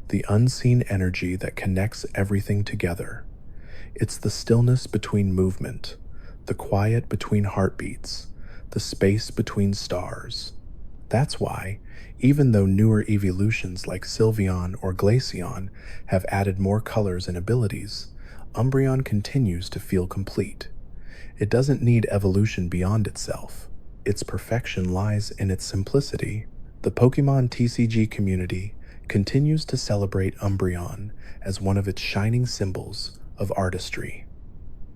the unseen energy that connects everything together. It's the stillness between movement, the quiet between heartbeats, the space between stars. That's why, even though newer evolutions like Sylveon or Glaceon have added more colors and abilities, Umbreon continues to feel complete. It doesn't need evolution beyond itself. Its perfection lies in its simplicity. The Pokemon TCG community continues to celebrate Umbreon as one of its shining symbols of artistry.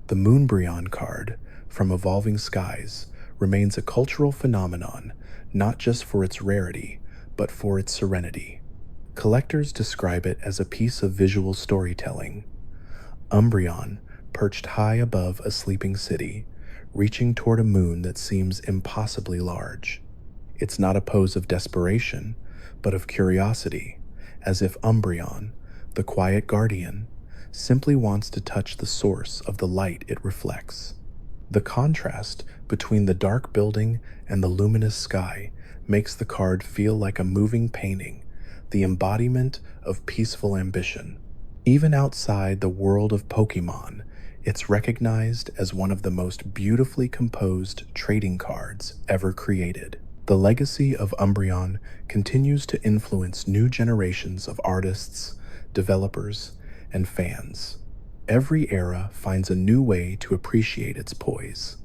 The Moonbreon card from Evolving Skies remains a cultural phenomenon not just for its rarity, but for its serenity. Collectors describe it as a piece of visual storytelling. Umbreon, perched high above a sleeping city, reaching toward a moon that seems impossibly large. It's not a pose of desperation, but of curiosity, as if Umbreon, the quiet guardian, simply wants to touch the source of the light it reflects. The contrast between the dark building and the luminous sky makes the card feel like a moving painting, the embodiment of peaceful ambition. Even outside the world of Pokemon, it's recognized as one of the most beautifully composed trading cards ever created. The legacy of Umbreon continues to influence new generations of artists, developers, and fans. Every era finds a new way to appreciate its poise.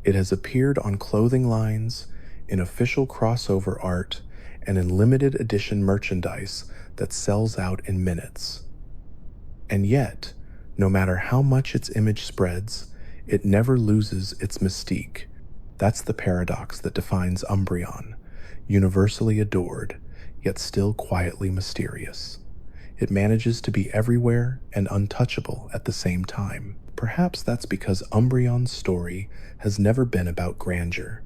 It has appeared on clothing lines, in official crossover art, and in limited edition merchandise that sells out in minutes. And yet, no matter how much its image spreads, it never loses its mystique. That's the paradox that defines Umbreon, universally adored, yet still quietly mysterious. It manages to be everywhere and untouchable at the same time. Perhaps that's because Umbreon's story has never been about grandeur.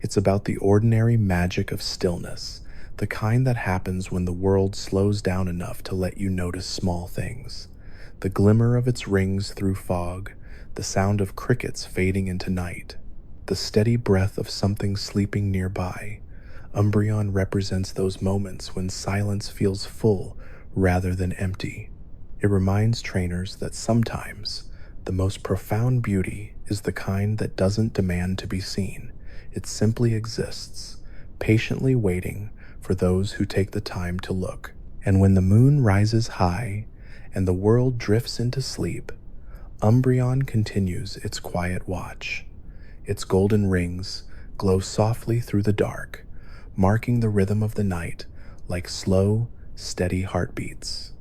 It's about the ordinary magic of stillness, the kind that happens when the world slows down enough to let you notice small things. The glimmer of its rings through fog, the sound of crickets fading into night, the steady breath of something sleeping nearby. Umbreon represents those moments when silence feels full rather than empty. It reminds trainers that sometimes the most profound beauty is the kind that doesn't demand to be seen. It simply exists, patiently waiting for those who take the time to look. And when the moon rises high and the world drifts into sleep, Umbreon continues its quiet watch. Its golden rings glow softly through the dark, marking the rhythm of the night like slow, steady heartbeats.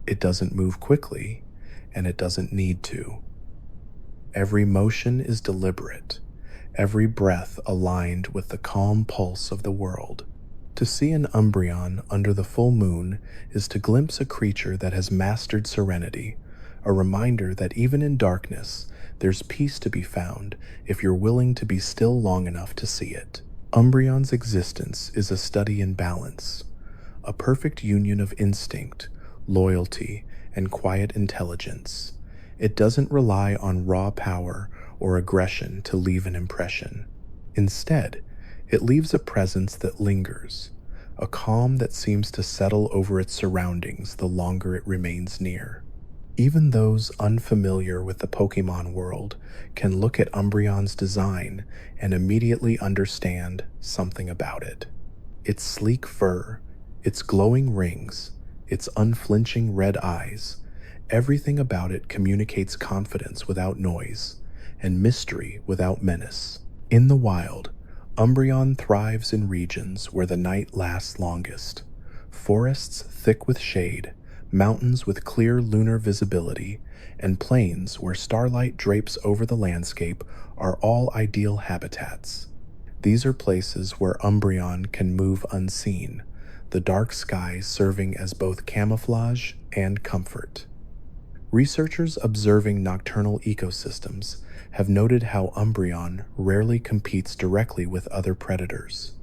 It doesn't move quickly, and it doesn't need to. Every motion is deliberate, every breath aligned with the calm pulse of the world. To see an Umbreon under the full moon is to glimpse a creature that has mastered serenity, a reminder that even in darkness, there's peace to be found if you're willing to be still long enough to see it. Umbreon's existence is a study in balance, a perfect union of instinct, loyalty, and quiet intelligence. It doesn't rely on raw power or aggression to leave an impression. Instead, it leaves a presence that lingers, a calm that seems to settle over its surroundings the longer it remains near. Even those unfamiliar with the Pokemon world can look at Umbreon's design and immediately understand something about it. Its sleek fur, its glowing rings, its unflinching red eyes, everything about it communicates confidence without noise and mystery without menace. In the wild, Umbreon thrives in regions where the night lasts longest. Forests thick with shade, mountains with clear lunar visibility, and plains where starlight drapes over the landscape are all ideal habitats. These are places where Umbreon can move unseen, the dark sky serving as both camouflage and comfort. Researchers observing nocturnal ecosystems have noted how Umbreon rarely competes directly with other predators.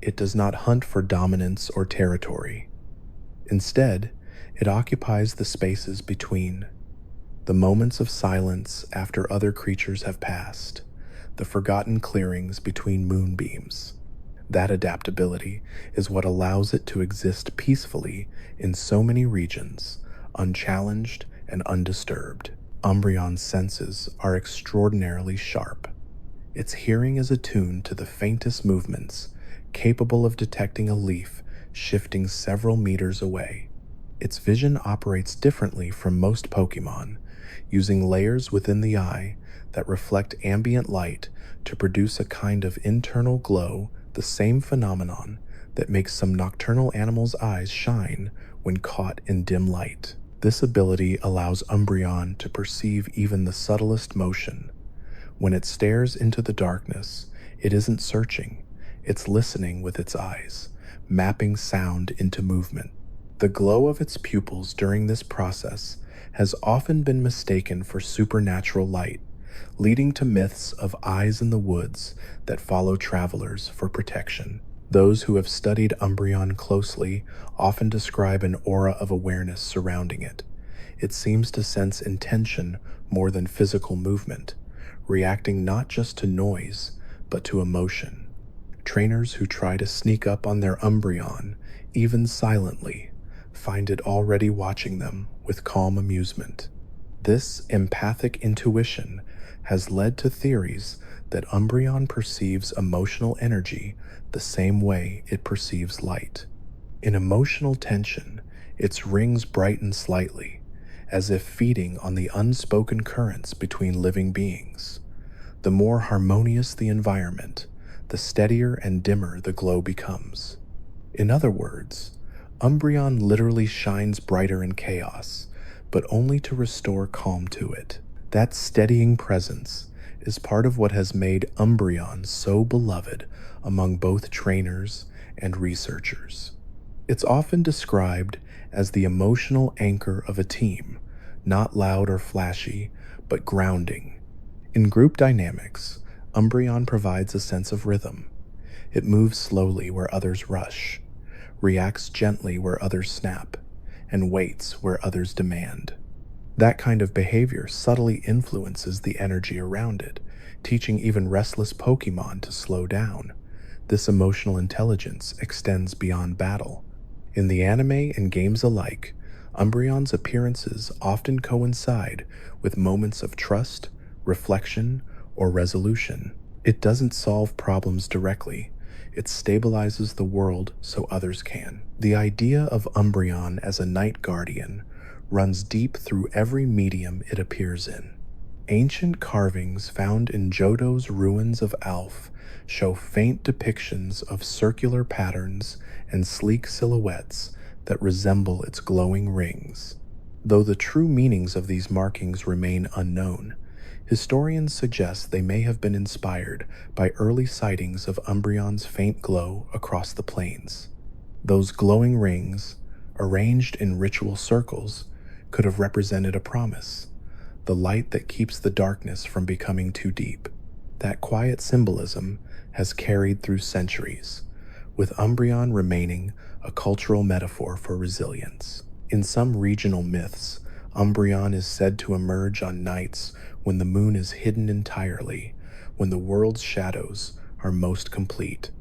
It does not hunt for dominance or territory. Instead, it occupies the spaces between, the moments of silence after other creatures have passed, the forgotten clearings between moonbeams. That adaptability is what allows it to exist peacefully in so many regions, unchallenged and undisturbed. Umbreon's senses are extraordinarily sharp. Its hearing is attuned to the faintest movements, capable of detecting a leaf shifting several meters away. Its vision operates differently from most Pokemon, using layers within the eye that reflect ambient light to produce a kind of internal glow, the same phenomenon that makes some nocturnal animals' eyes shine when caught in dim light. This ability allows Umbreon to perceive even the subtlest motion. When it stares into the darkness, it isn't searching, it's listening with its eyes, mapping sound into movement. The glow of its pupils during this process has often been mistaken for supernatural light, leading to myths of eyes in the woods that follow travelers for protection. Those who have studied Umbreon closely often describe an aura of awareness surrounding it. It seems to sense intention more than physical movement, reacting not just to noise, but to emotion. Trainers who try to sneak up on their Umbreon, even silently, find it already watching them with calm amusement. This empathic intuition has led to theories that Umbreon perceives emotional energy the same way it perceives light. In emotional tension, its rings brighten slightly, as if feeding on the unspoken currents between living beings. The more harmonious the environment, the steadier and dimmer the glow becomes. In other words, Umbreon literally shines brighter in chaos, but only to restore calm to it. That steadying presence is part of what has made Umbreon so beloved among both trainers and researchers. It's often described as the emotional anchor of a team, not loud or flashy, but grounding. In group dynamics, Umbreon provides a sense of rhythm. It moves slowly where others rush, reacts gently where others snap, and waits where others demand. That kind of behavior subtly influences the energy around it, teaching even restless Pokemon to slow down. This emotional intelligence extends beyond battle. In the anime and games alike, Umbreon's appearances often coincide with moments of trust, reflection, or resolution. It doesn't solve problems directly, it stabilizes the world so others can. The idea of Umbreon as a night guardian runs deep through every medium it appears in. Ancient carvings found in Johto's ruins of Alph show faint depictions of circular patterns and sleek silhouettes that resemble its glowing rings. Though the true meanings of these markings remain unknown, historians suggest they may have been inspired by early sightings of Umbreon's faint glow across the plains. Those glowing rings, arranged in ritual circles, could have represented a promise, the light that keeps the darkness from becoming too deep. That quiet symbolism has carried through centuries, with Umbreon remaining a cultural metaphor for resilience. In some regional myths, Umbreon is said to emerge on nights when the moon is hidden entirely, when the world's shadows are most complete.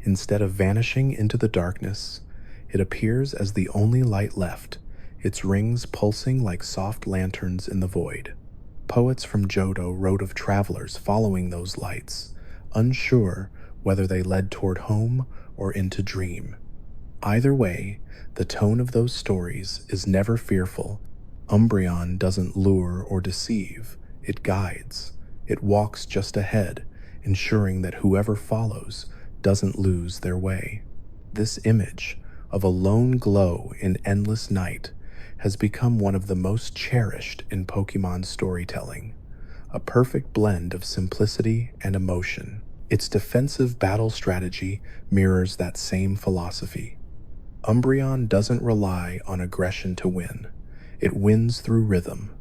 Instead of vanishing into the darkness, it appears as the only light left, its rings pulsing like soft lanterns in the void. Poets from Johto wrote of travelers following those lights, unsure whether they led toward home or into dream. Either way, the tone of those stories is never fearful. Umbreon doesn't lure or deceive, it guides. It walks just ahead, ensuring that whoever follows doesn't lose their way. This image of a lone glow in endless night has become one of the most cherished in Pokemon storytelling, a perfect blend of simplicity and emotion. Its defensive battle strategy mirrors that same philosophy. Umbreon doesn't rely on aggression to win. It wins through rhythm.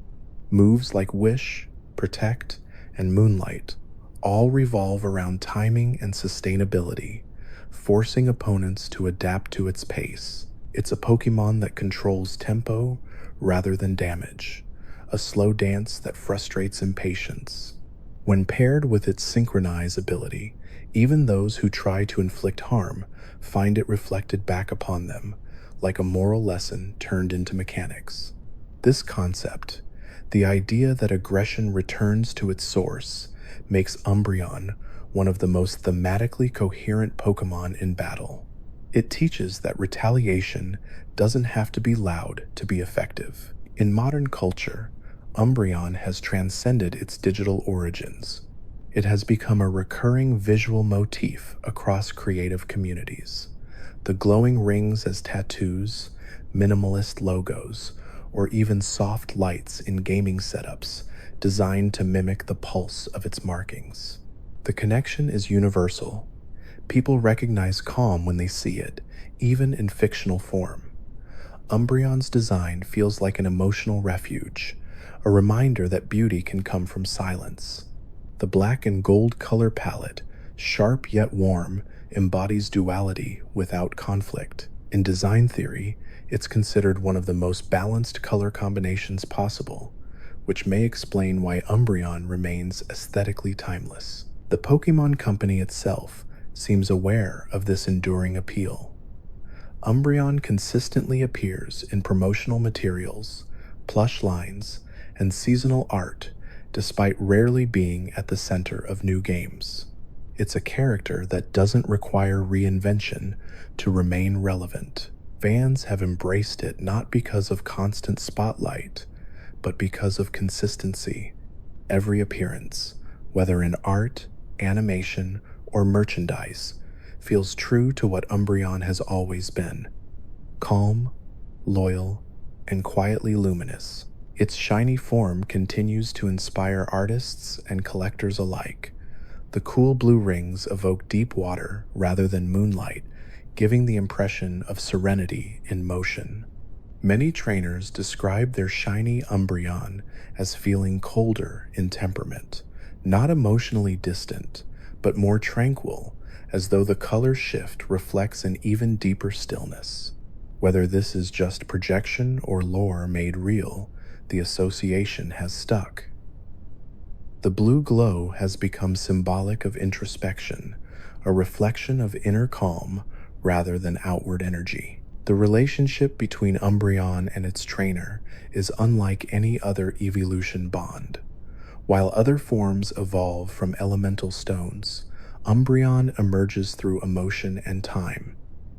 Moves like Wish, Protect, and Moonlight all revolve around timing and sustainability, forcing opponents to adapt to its pace. It's a Pokemon that controls tempo rather than damage, a slow dance that frustrates impatience. When paired with its Synchronize ability, even those who try to inflict harm find it reflected back upon them, like a moral lesson turned into mechanics. This concept, the idea that aggression returns to its source, makes Umbreon one of the most thematically coherent Pokemon in battle. It teaches that retaliation doesn't have to be loud to be effective. In modern culture, Umbreon has transcended its digital origins. It has become a recurring visual motif across creative communities. The glowing rings as tattoos, minimalist logos, or even soft lights in gaming setups designed to mimic the pulse of its markings. The connection is universal. People recognize calm when they see it, even in fictional form. Umbreon's design feels like an emotional refuge, a reminder that beauty can come from silence. The black and gold color palette, sharp yet warm, embodies duality without conflict. In design theory, it's considered one of the most balanced color combinations possible, which may explain why Umbreon remains aesthetically timeless. The Pokemon Company itself seems aware of this enduring appeal. Umbreon consistently appears in promotional materials, plush lines, and seasonal art, despite rarely being at the center of new games. It's a character that doesn't require reinvention to remain relevant. Fans have embraced it not because of constant spotlight, but because of consistency. Every appearance, whether in art, animation, or merchandise, feels true to what Umbreon has always been: calm, loyal, and quietly luminous. Its shiny form continues to inspire artists and collectors alike. The cool blue rings evoke deep water rather than moonlight, giving the impression of serenity in motion. Many trainers describe their shiny Umbreon as feeling colder in temperament, not emotionally distant, but more tranquil, as though the color shift reflects an even deeper stillness. Whether this is just projection or lore made real, the association has stuck. The blue glow has become symbolic of introspection, a reflection of inner calm rather than outward energy. The relationship between Umbreon and its trainer is unlike any other evolution bond. While other forms evolve from elemental stones, Umbreon emerges through emotion and time.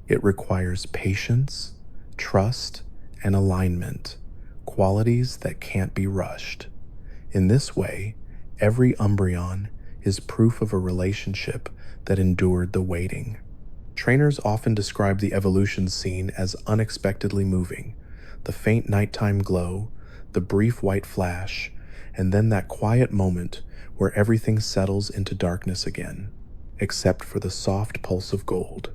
It requires patience, trust, and alignment, qualities that can't be rushed. In this way, every Umbreon is proof of a relationship that endured the waiting. Trainers often describe the evolution scene as unexpectedly moving: the faint nighttime glow, the brief white flash, and then that quiet moment where everything settles into darkness again, except for the soft pulse of gold.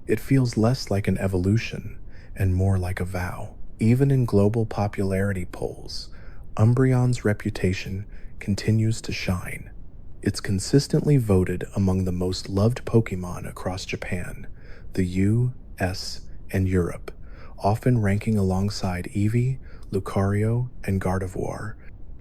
It feels less like an evolution and more like a vow. Even in global popularity polls, Umbreon's reputation continues to shine. It's consistently voted among the most loved Pokemon across Japan, the US, and Europe, often ranking alongside Eevee, Lucario, and Gardevoir,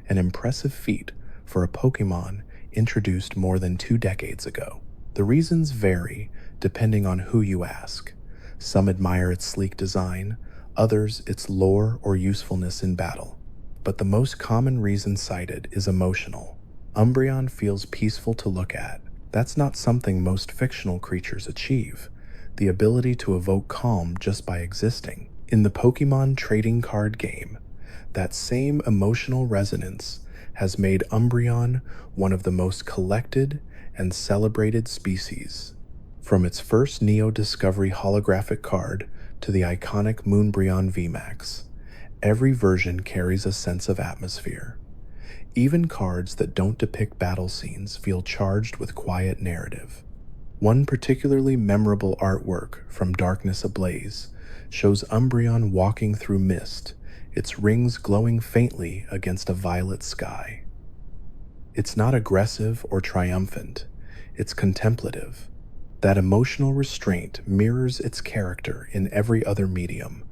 an impressive feat for a Pokemon introduced more than 2 decades ago. The reasons vary depending on who you ask. Some admire its sleek design, others its lore or usefulness in battle. But the most common reason cited is emotional. Umbreon feels peaceful to look at. That's not something most fictional creatures achieve: the ability to evoke calm just by existing. In the Pokemon trading card game, that same emotional resonance has made Umbreon one of the most collected and celebrated species. From its first Neo Discovery holographic card to the iconic Moonbreon VMAX, every version carries a sense of atmosphere. Even cards that don't depict battle scenes feel charged with quiet narrative. One particularly memorable artwork from Darkness Ablaze shows Umbreon walking through mist, its rings glowing faintly against a violet sky. It's not aggressive or triumphant, it's contemplative. That emotional restraint mirrors its character in every other medium,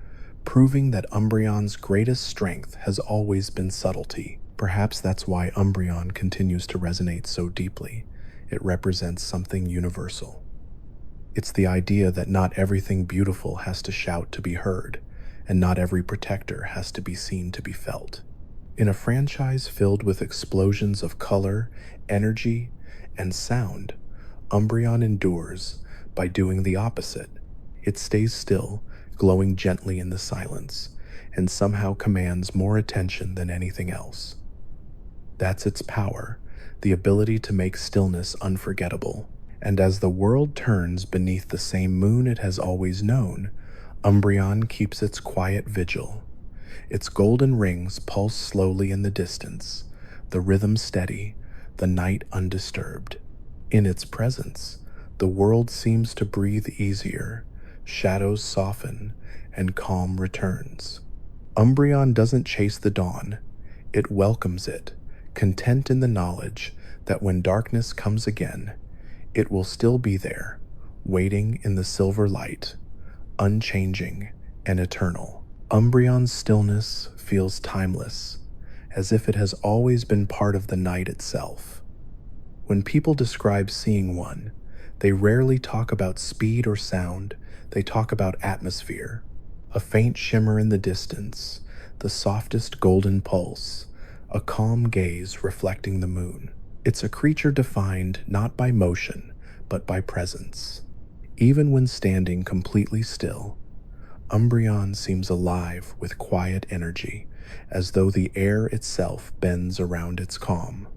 proving that Umbreon's greatest strength has always been subtlety. Perhaps that's why Umbreon continues to resonate so deeply. It represents something universal. It's the idea that not everything beautiful has to shout to be heard, and not every protector has to be seen to be felt. In a franchise filled with explosions of color, energy, and sound, Umbreon endures by doing the opposite. It stays still, glowing gently in the silence, and somehow commands more attention than anything else. That's its power, the ability to make stillness unforgettable. And as the world turns beneath the same moon it has always known, Umbreon keeps its quiet vigil. Its golden rings pulse slowly in the distance, the rhythm steady, the night undisturbed. In its presence, the world seems to breathe easier, shadows soften, and calm returns. Umbreon doesn't chase the dawn, it welcomes it, content in the knowledge that when darkness comes again, it will still be there, waiting in the silver light, unchanging and eternal. Umbreon's stillness feels timeless, as if it has always been part of the night itself. When people describe seeing one, they rarely talk about speed or sound, they talk about atmosphere. A faint shimmer in the distance, the softest golden pulse, a calm gaze reflecting the moon. It's a creature defined not by motion, but by presence. Even when standing completely still, Umbreon seems alive with quiet energy, as though the air itself bends around its calm.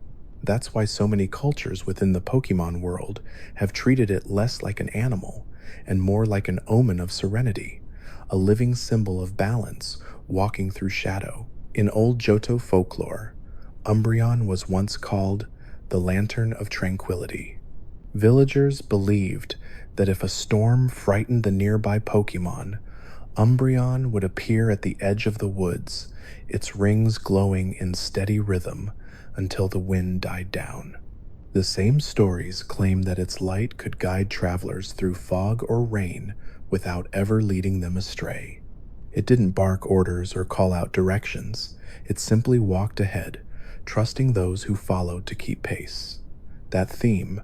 That's why so many cultures within the Pokemon world have treated it less like an animal and more like an omen of serenity, a living symbol of balance walking through shadow. In old Johto folklore, Umbreon was once called the Lantern of Tranquility. Villagers believed that if a storm frightened the nearby Pokemon, Umbreon would appear at the edge of the woods, its rings glowing in steady rhythm until the wind died down. The same stories claim that its light could guide travelers through fog or rain without ever leading them astray. It didn't bark orders or call out directions. It simply walked ahead, trusting those who followed to keep pace. That theme,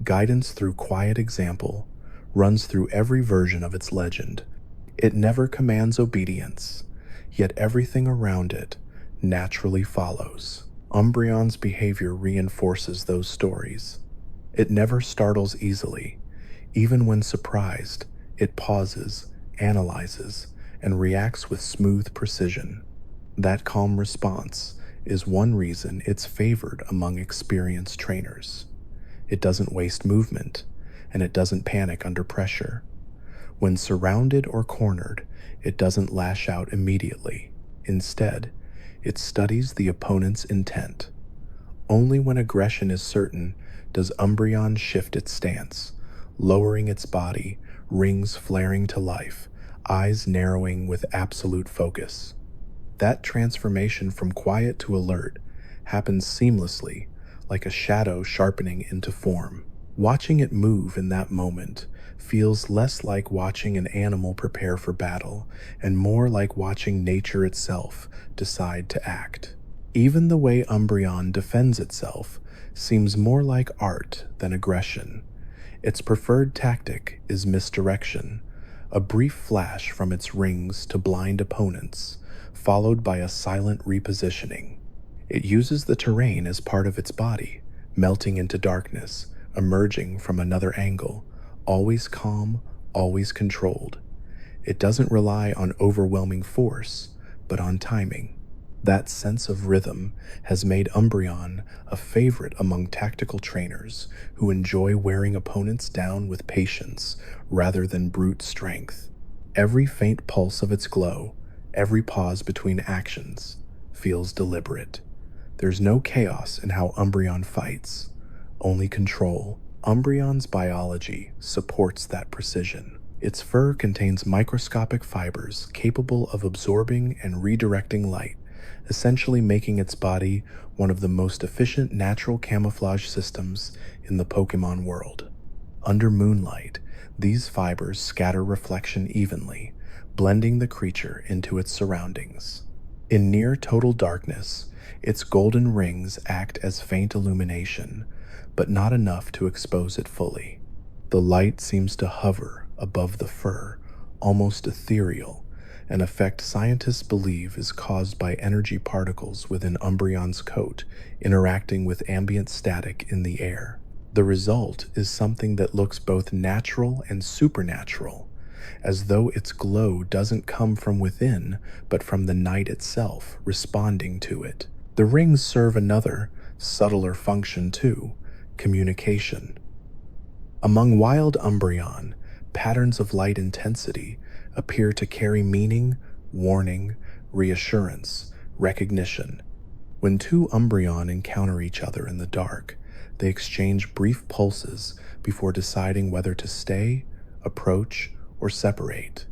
guidance through quiet example, runs through every version of its legend. It never commands obedience, yet everything around it naturally follows. Umbreon's behavior reinforces those stories. It never startles easily. Even when surprised, it pauses, analyzes, and reacts with smooth precision. That calm response is one reason it's favored among experienced trainers. It doesn't waste movement, and it doesn't panic under pressure. When surrounded or cornered, it doesn't lash out immediately. Instead, it studies the opponent's intent. Only when aggression is certain does Umbreon shift its stance, lowering its body, rings flaring to life, eyes narrowing with absolute focus. That transformation from quiet to alert happens seamlessly, like a shadow sharpening into form. Watching it move in that moment feels less like watching an animal prepare for battle and more like watching nature itself decide to act. Even the way Umbreon defends itself seems more like art than aggression. Its preferred tactic is misdirection, a brief flash from its rings to blind opponents, followed by a silent repositioning. It uses the terrain as part of its body, melting into darkness, emerging from another angle, always calm, always controlled. It doesn't rely on overwhelming force, but on timing. That sense of rhythm has made Umbreon a favorite among tactical trainers who enjoy wearing opponents down with patience rather than brute strength. Every faint pulse of its glow, every pause between actions, feels deliberate. There's no chaos in how Umbreon fights, only control. Umbreon's biology supports that precision. Its fur contains microscopic fibers capable of absorbing and redirecting light, essentially making its body one of the most efficient natural camouflage systems in the Pokemon world. Under moonlight, these fibers scatter reflection evenly, blending the creature into its surroundings. In near total darkness, its golden rings act as faint illumination, but not enough to expose it fully. The light seems to hover above the fur, almost ethereal, an effect scientists believe is caused by energy particles within Umbreon's coat interacting with ambient static in the air. The result is something that looks both natural and supernatural, as though its glow doesn't come from within, but from the night itself responding to it. The rings serve another, subtler function too: communication. Among wild Umbreon, patterns of light intensity appear to carry meaning, warning, reassurance, recognition. When two Umbreon encounter each other in the dark, they exchange brief pulses before deciding whether to stay, approach, or separate.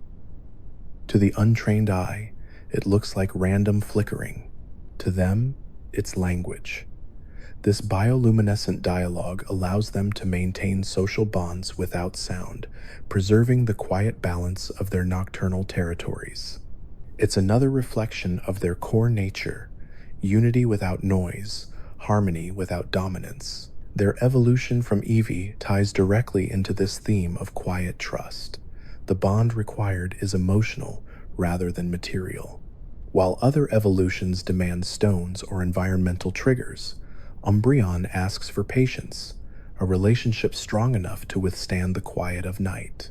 To the untrained eye, it looks like random flickering. To them, it's language. This bioluminescent dialogue allows them to maintain social bonds without sound, preserving the quiet balance of their nocturnal territories. It's another reflection of their core nature: unity without noise, harmony without dominance. Their evolution from Eevee ties directly into this theme of quiet trust. The bond required is emotional rather than material. While other evolutions demand stones or environmental triggers, Umbreon asks for patience, a relationship strong enough to withstand the quiet of night.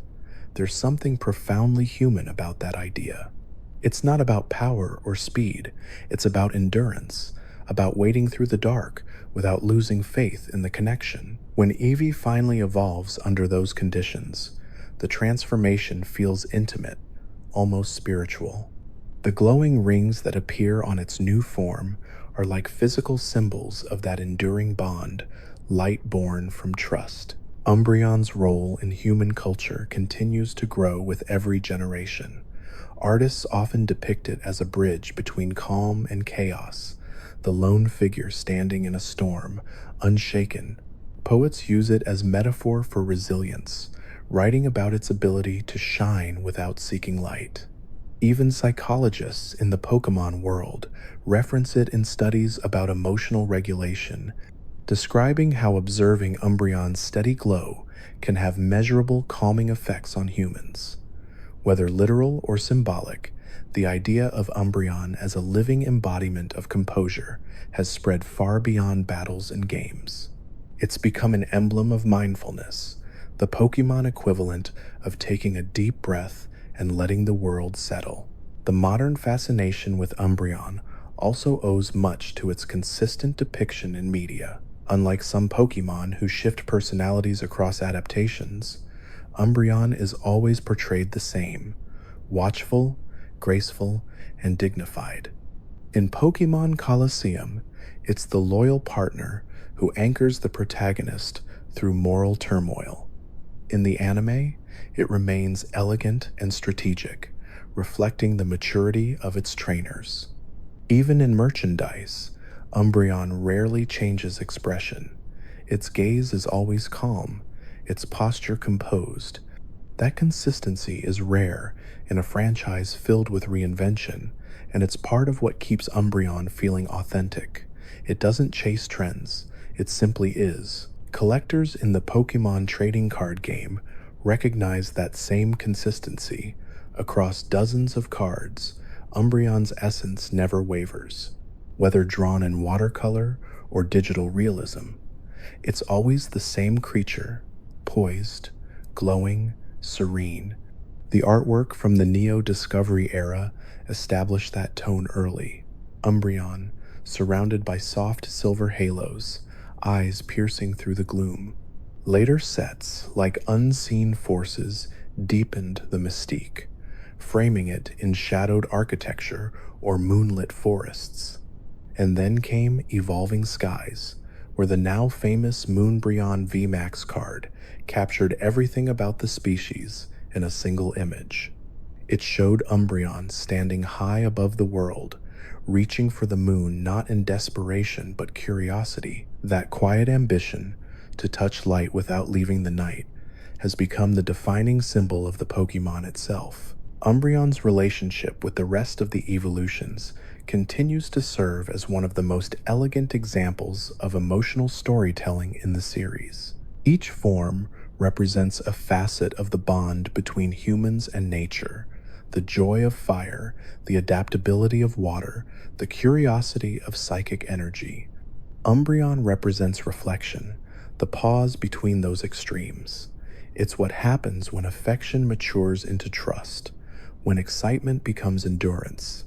There's something profoundly human about that idea. It's not about power or speed, it's about endurance, about waiting through the dark without losing faith in the connection. When Eevee finally evolves under those conditions, the transformation feels intimate, almost spiritual. The glowing rings that appear on its new form are like physical symbols of that enduring bond, light born from trust. Umbreon's role in human culture continues to grow with every generation. Artists often depict it as a bridge between calm and chaos, the lone figure standing in a storm, unshaken. Poets use it as metaphor for resilience, writing about its ability to shine without seeking light. Even psychologists in the Pokémon world reference it in studies about emotional regulation, describing how observing Umbreon's steady glow can have measurable calming effects on humans. Whether literal or symbolic, the idea of Umbreon as a living embodiment of composure has spread far beyond battles and games. It's become an emblem of mindfulness, the Pokémon equivalent of taking a deep breath and letting the world settle. The modern fascination with Umbreon also owes much to its consistent depiction in media. Unlike some Pokémon who shift personalities across adaptations, Umbreon is always portrayed the same: watchful, graceful, and dignified. In Pokémon Colosseum, it's the loyal partner who anchors the protagonist through moral turmoil. In the anime, it remains elegant and strategic, reflecting the maturity of its trainers. Even in merchandise, Umbreon rarely changes expression. Its gaze is always calm, its posture composed. That consistency is rare in a franchise filled with reinvention, and it's part of what keeps Umbreon feeling authentic. It doesn't chase trends, it simply is. Collectors in the Pokémon trading card game recognize that same consistency. Across dozens of cards, Umbreon's essence never wavers. Whether drawn in watercolor or digital realism, it's always the same creature, poised, glowing, serene. The artwork from the Neo Discovery era established that tone early. Umbreon, surrounded by soft silver halos, eyes piercing through the gloom. Later sets, like unseen forces, deepened the mystique, framing it in shadowed architecture or moonlit forests. And then came Evolving Skies, where the now famous Moonbreon VMAX card captured everything about the species in a single image. It showed Umbreon standing high above the world, reaching for the moon not in desperation but curiosity. That quiet ambition to touch light without leaving the night has become the defining symbol of the Pokémon itself. Umbreon's relationship with the rest of the evolutions continues to serve as one of the most elegant examples of emotional storytelling in the series. Each form represents a facet of the bond between humans and nature: the joy of fire, the adaptability of water, the curiosity of psychic energy. Umbreon represents reflection, the pause between those extremes. It's what happens when affection matures into trust, when excitement becomes endurance.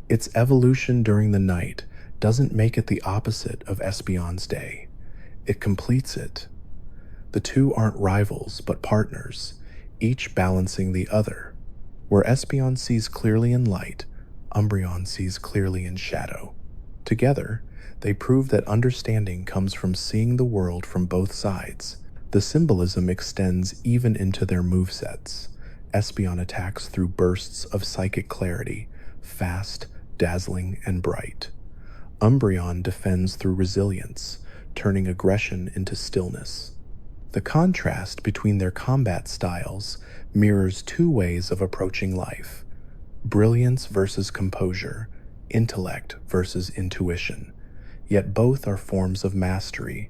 Its evolution during the night doesn't make it the opposite of Espeon's day. It completes it. The two aren't rivals, but partners, each balancing the other. Where Espeon sees clearly in light, Umbreon sees clearly in shadow. Together, they prove that understanding comes from seeing the world from both sides. The symbolism extends even into their movesets. Espeon attacks through bursts of psychic clarity, fast, dazzling, and bright. Umbreon defends through resilience, turning aggression into stillness. The contrast between their combat styles mirrors two ways of approaching life: brilliance versus composure, intellect versus intuition. Yet both are forms of mastery.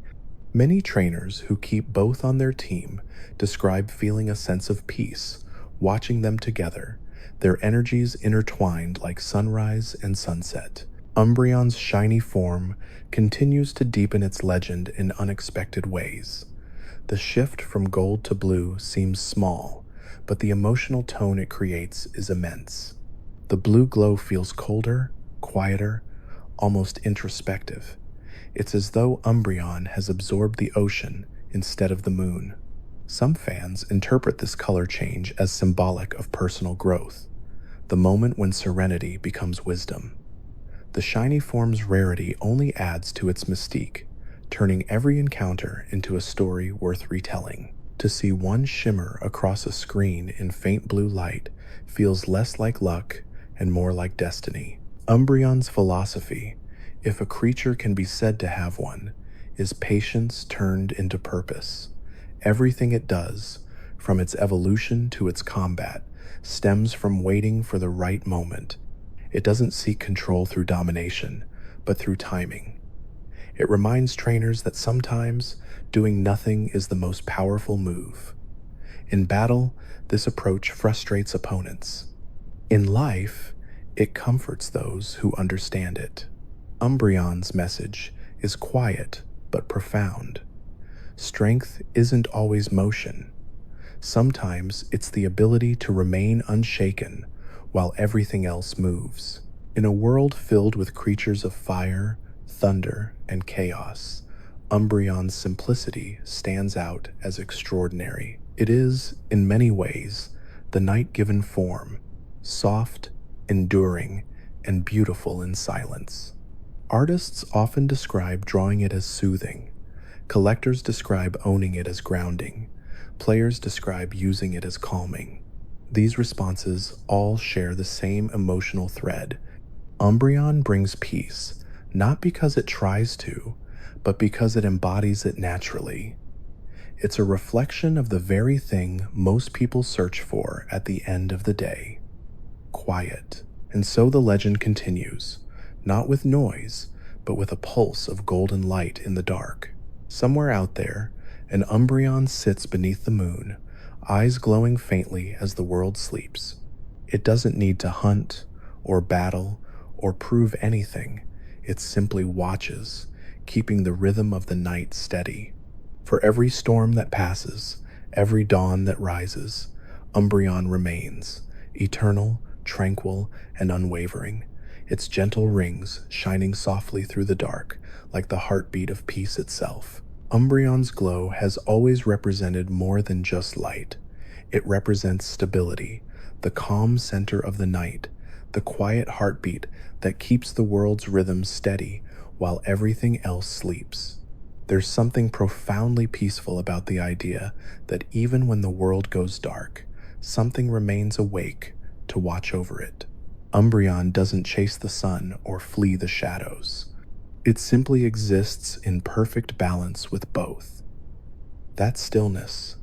Many trainers who keep both on their team describe feeling a sense of peace, watching them together, their energies intertwined like sunrise and sunset. Umbreon's shiny form continues to deepen its legend in unexpected ways. The shift from gold to blue seems small, but the emotional tone it creates is immense. The blue glow feels colder, quieter, almost introspective. It's as though Umbreon has absorbed the ocean instead of the moon. Some fans interpret this color change as symbolic of personal growth, the moment when serenity becomes wisdom. The shiny form's rarity only adds to its mystique, turning every encounter into a story worth retelling. To see one shimmer across a screen in faint blue light feels less like luck and more like destiny. Umbreon's philosophy, if a creature can be said to have one, is patience turned into purpose. Everything it does, from its evolution to its combat, stems from waiting for the right moment. It doesn't seek control through domination, but through timing. It reminds trainers that sometimes doing nothing is the most powerful move. In battle, this approach frustrates opponents. In life, it comforts those who understand it. Umbreon's message is quiet but profound. Strength isn't always motion. Sometimes it's the ability to remain unshaken while everything else moves. In a world filled with creatures of fire, thunder, and chaos, Umbreon's simplicity stands out as extraordinary. It is, in many ways, the night-given form, soft, enduring, and beautiful in silence. Artists often describe drawing it as soothing. Collectors describe owning it as grounding. Players describe using it as calming. These responses all share the same emotional thread. Umbreon brings peace, not because it tries to, but because it embodies it naturally. It's a reflection of the very thing most people search for at the end of the day: quiet. And so the legend continues, not with noise, but with a pulse of golden light in the dark. Somewhere out there, an Umbreon sits beneath the moon, eyes glowing faintly as the world sleeps. It doesn't need to hunt, or battle, or prove anything. It simply watches, keeping the rhythm of the night steady. For every storm that passes, every dawn that rises, Umbreon remains, eternal, tranquil, and unwavering, its gentle rings shining softly through the dark like the heartbeat of peace itself. Umbreon's glow has always represented more than just light. It represents stability, the calm center of the night, the quiet heartbeat that keeps the world's rhythm steady while everything else sleeps. There's something profoundly peaceful about the idea that even when the world goes dark, something remains awake to watch over it. Umbreon doesn't chase the sun or flee the shadows. It simply exists in perfect balance with both. That stillness,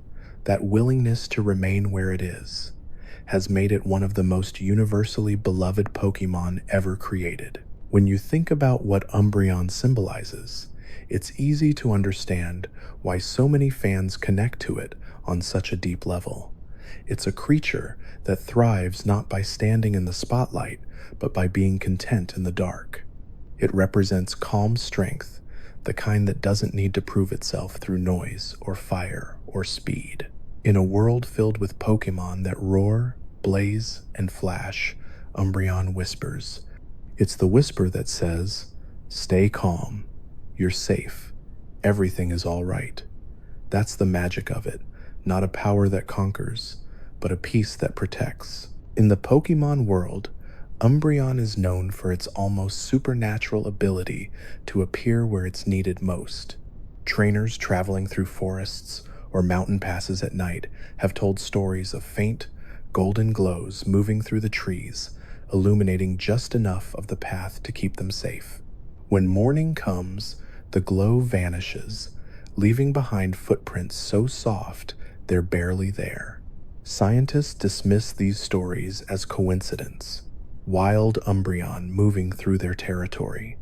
that willingness to remain where it is, has made it one of the most universally beloved Pokémon ever created. When you think about what Umbreon symbolizes, it's easy to understand why so many fans connect to it on such a deep level. It's a creature that thrives not by standing in the spotlight, but by being content in the dark. It represents calm strength, the kind that doesn't need to prove itself through noise or fire or speed. In a world filled with Pokemon that roar, blaze, and flash, Umbreon whispers. It's the whisper that says, "Stay calm. You're safe. Everything is all right." That's the magic of it, not a power that conquers, but a peace that protects. In the Pokemon world, Umbreon is known for its almost supernatural ability to appear where it's needed most. Trainers traveling through forests or mountain passes at night have told stories of faint, golden glows moving through the trees, illuminating just enough of the path to keep them safe. When morning comes, the glow vanishes, leaving behind footprints so soft they're barely there. Scientists dismiss these stories as coincidence, wild Umbreon moving through their territory.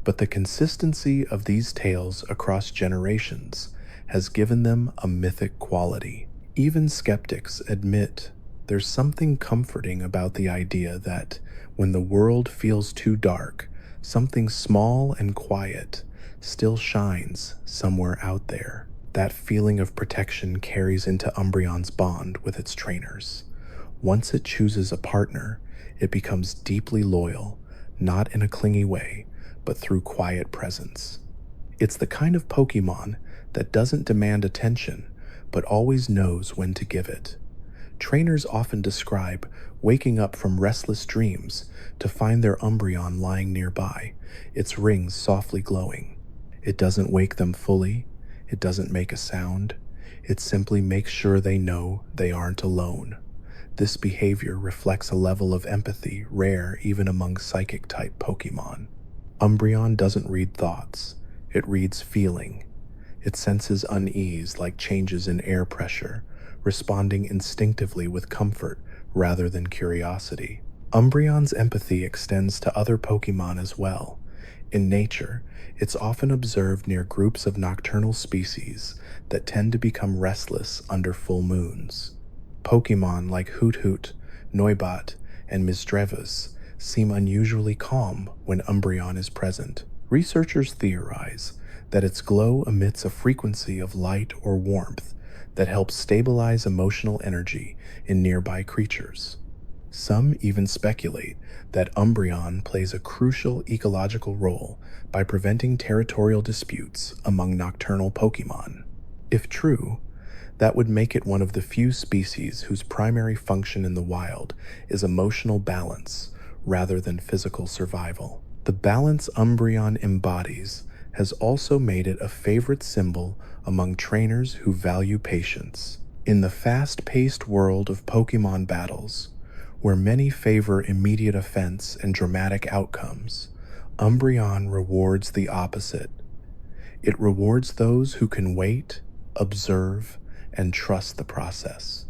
But the consistency of these tales across generations has given them a mythic quality. Even skeptics admit there's something comforting about the idea that when the world feels too dark, something small and quiet still shines somewhere out there. That feeling of protection carries into Umbreon's bond with its trainers. Once it chooses a partner, it becomes deeply loyal, not in a clingy way, but through quiet presence. It's the kind of Pokemon that doesn't demand attention, but always knows when to give it. Trainers often describe waking up from restless dreams to find their Umbreon lying nearby, its rings softly glowing. It doesn't wake them fully, it doesn't make a sound, it simply makes sure they know they aren't alone. This behavior reflects a level of empathy rare even among psychic-type Pokemon. Umbreon doesn't read thoughts, it reads feeling. It senses unease like changes in air pressure, responding instinctively with comfort rather than curiosity. Umbreon's empathy extends to other Pokemon as well. In nature, it's often observed near groups of nocturnal species that tend to become restless under full moons. Pokemon like Hoot Hoot, Noibat, and Misdreavus seem unusually calm when Umbreon is present. Researchers theorize that its glow emits a frequency of light or warmth that helps stabilize emotional energy in nearby creatures. Some even speculate that Umbreon plays a crucial ecological role by preventing territorial disputes among nocturnal Pokemon. If true, that would make it one of the few species whose primary function in the wild is emotional balance rather than physical survival. The balance Umbreon embodies has also made it a favorite symbol among trainers who value patience. In the fast-paced world of Pokemon battles, where many favor immediate offense and dramatic outcomes, Umbreon rewards the opposite. It rewards those who can wait, observe, and trust the process.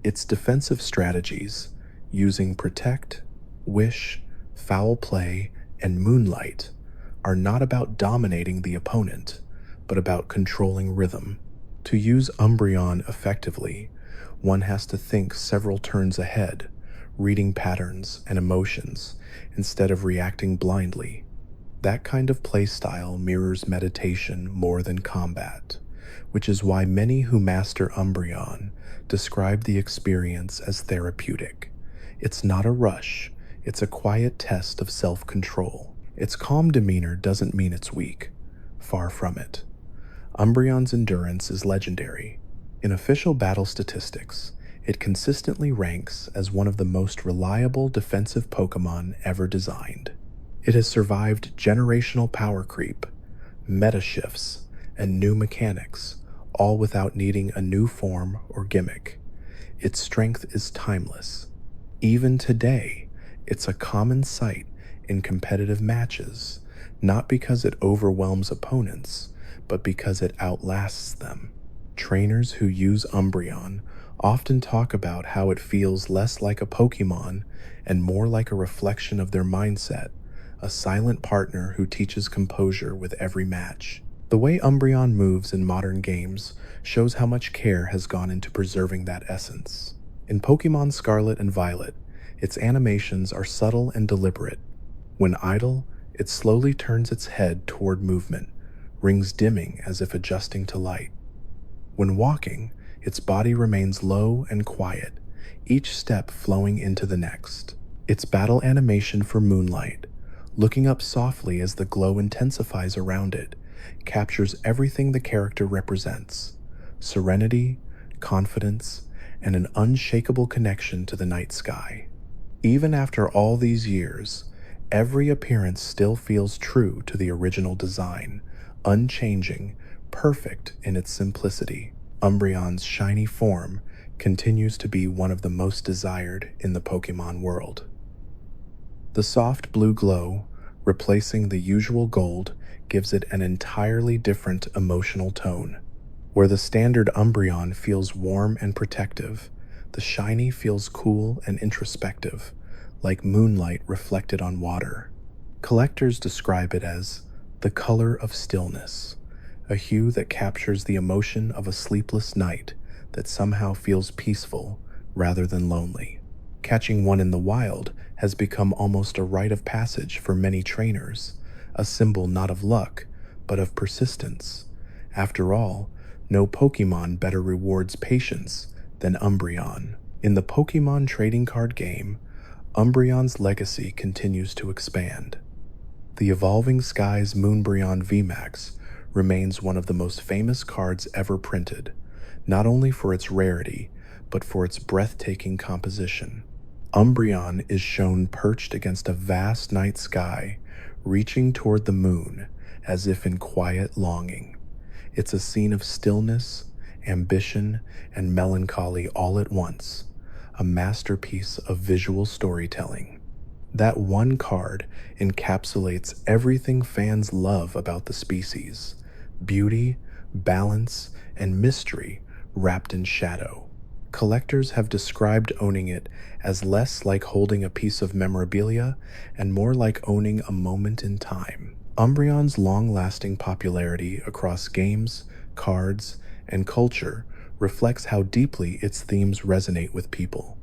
Its defensive strategies, using Protect, Wish, Foul Play, and Moonlight, are not about dominating the opponent, but about controlling rhythm. To use Umbreon effectively, one has to think several turns ahead, reading patterns and emotions instead of reacting blindly. That kind of playstyle mirrors meditation more than combat, which is why many who master Umbreon describe the experience as therapeutic. It's not a rush, it's a quiet test of self-control. Its calm demeanor doesn't mean it's weak. Far from it. Umbreon's endurance is legendary. In official battle statistics, it consistently ranks as one of the most reliable defensive Pokemon ever designed. It has survived generational power creep, meta shifts, and new mechanics, all without needing a new form or gimmick. Its strength is timeless. Even today, it's a common sight in competitive matches, not because it overwhelms opponents, but because it outlasts them. Trainers who use Umbreon often talk about how it feels less like a Pokemon and more like a reflection of their mindset, a silent partner who teaches composure with every match. The way Umbreon moves in modern games shows how much care has gone into preserving that essence. In Pokemon Scarlet and Violet, its animations are subtle and deliberate. When idle, it slowly turns its head toward movement, rings dimming as if adjusting to light. When walking, its body remains low and quiet, each step flowing into the next. Its battle animation for Moonlight, looking up softly as the glow intensifies around it, captures everything the character represents: serenity, confidence, and an unshakable connection to the night sky. Even after all these years, every appearance still feels true to the original design, unchanging, perfect in its simplicity. Umbreon's shiny form continues to be one of the most desired in the Pokemon world. The soft blue glow, replacing the usual gold, gives it an entirely different emotional tone. Where the standard Umbreon feels warm and protective, the shiny feels cool and introspective, like moonlight reflected on water. Collectors describe it as the color of stillness, a hue that captures the emotion of a sleepless night that somehow feels peaceful rather than lonely. Catching one in the wild has become almost a rite of passage for many trainers, a symbol not of luck, but of persistence. After all, no Pokemon better rewards patience than Umbreon. In the Pokemon trading card game, Umbreon's legacy continues to expand. The Evolving Skies Moonbreon VMAX remains one of the most famous cards ever printed, not only for its rarity, but for its breathtaking composition. Umbreon is shown perched against a vast night sky, reaching toward the moon as if in quiet longing. It's a scene of stillness, ambition, and melancholy all at once, a masterpiece of visual storytelling. That one card encapsulates everything fans love about the species: beauty, balance, and mystery wrapped in shadow. Collectors have described owning it as less like holding a piece of memorabilia and more like owning a moment in time. Umbreon's long-lasting popularity across games, cards, and culture reflects how deeply its themes resonate with people.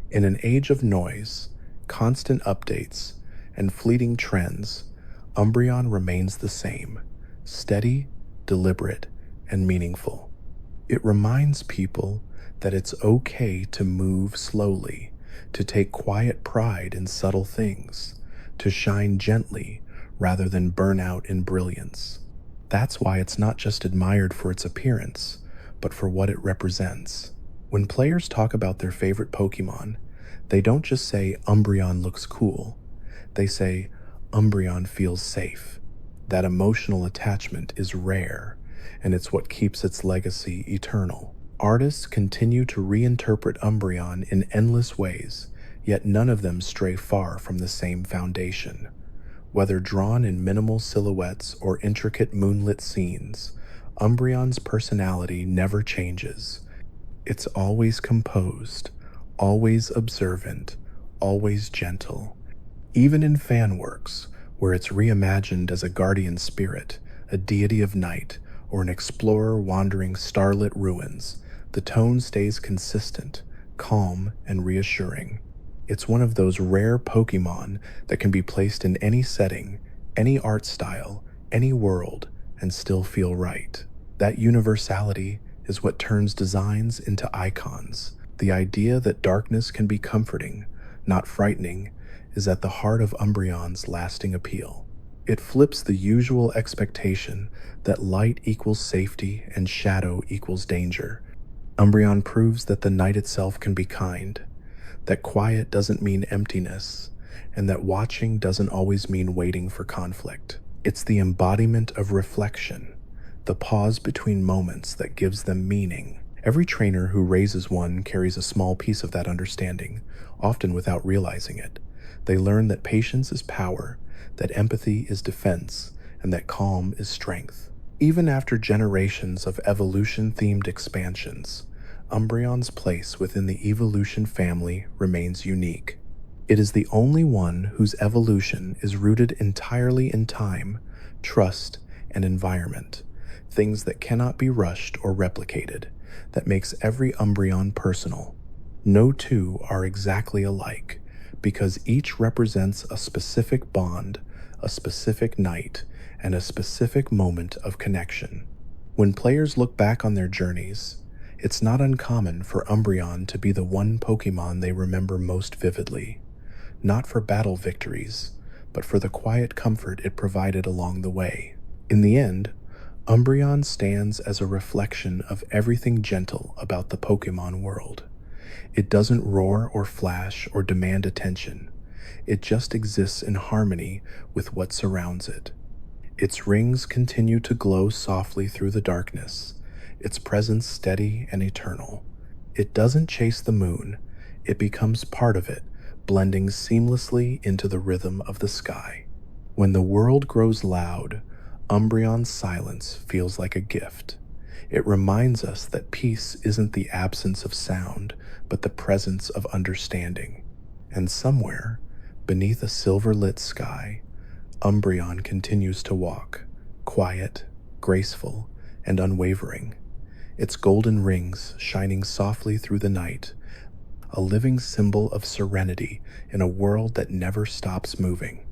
In an age of noise, constant updates, and fleeting trends, Umbreon remains the same: steady, deliberate, and meaningful. It reminds people that it's okay to move slowly, to take quiet pride in subtle things, to shine gently rather than burn out in brilliance. That's why it's not just admired for its appearance, but for what it represents. When players talk about their favorite Pokemon, they don't just say Umbreon looks cool. They say Umbreon feels safe. That emotional attachment is rare, and it's what keeps its legacy eternal. Artists continue to reinterpret Umbreon in endless ways, yet none of them stray far from the same foundation. Whether drawn in minimal silhouettes or intricate moonlit scenes, Umbreon's personality never changes. It's always composed, always observant, always gentle. Even in fan works, where it's reimagined as a guardian spirit, a deity of night, or an explorer wandering starlit ruins, the tone stays consistent, calm, and reassuring. It's one of those rare Pokemon that can be placed in any setting, any art style, any world, and still feel right. That universality is what turns designs into icons. The idea that darkness can be comforting, not frightening, is at the heart of Umbreon's lasting appeal. It flips the usual expectation that light equals safety and shadow equals danger. Umbreon proves that the night itself can be kind, that quiet doesn't mean emptiness, and that watching doesn't always mean waiting for conflict. It's the embodiment of reflection, the pause between moments that gives them meaning. Every trainer who raises one carries a small piece of that understanding, often without realizing it. They learn that patience is power, that empathy is defense, and that calm is strength. Even after generations of evolution-themed expansions, Umbreon's place within the evolution family remains unique. It is the only one whose evolution is rooted entirely in time, trust, and environment, things that cannot be rushed or replicated, that makes every Umbreon personal. No two are exactly alike, because each represents a specific bond, a specific night, and a specific moment of connection. When players look back on their journeys, it's not uncommon for Umbreon to be the one Pokemon they remember most vividly, not for battle victories, but for the quiet comfort it provided along the way. In the end, Umbreon stands as a reflection of everything gentle about the Pokemon world. It doesn't roar or flash or demand attention. It just exists in harmony with what surrounds it. Its rings continue to glow softly through the darkness, its presence steady and eternal. It doesn't chase the moon, it becomes part of it, blending seamlessly into the rhythm of the sky. When the world grows loud, Umbreon's silence feels like a gift. It reminds us that peace isn't the absence of sound, but the presence of understanding. And somewhere, beneath a silver-lit sky, Umbreon continues to walk, quiet, graceful, and unwavering, its golden rings shining softly through the night, a living symbol of serenity in a world that never stops moving.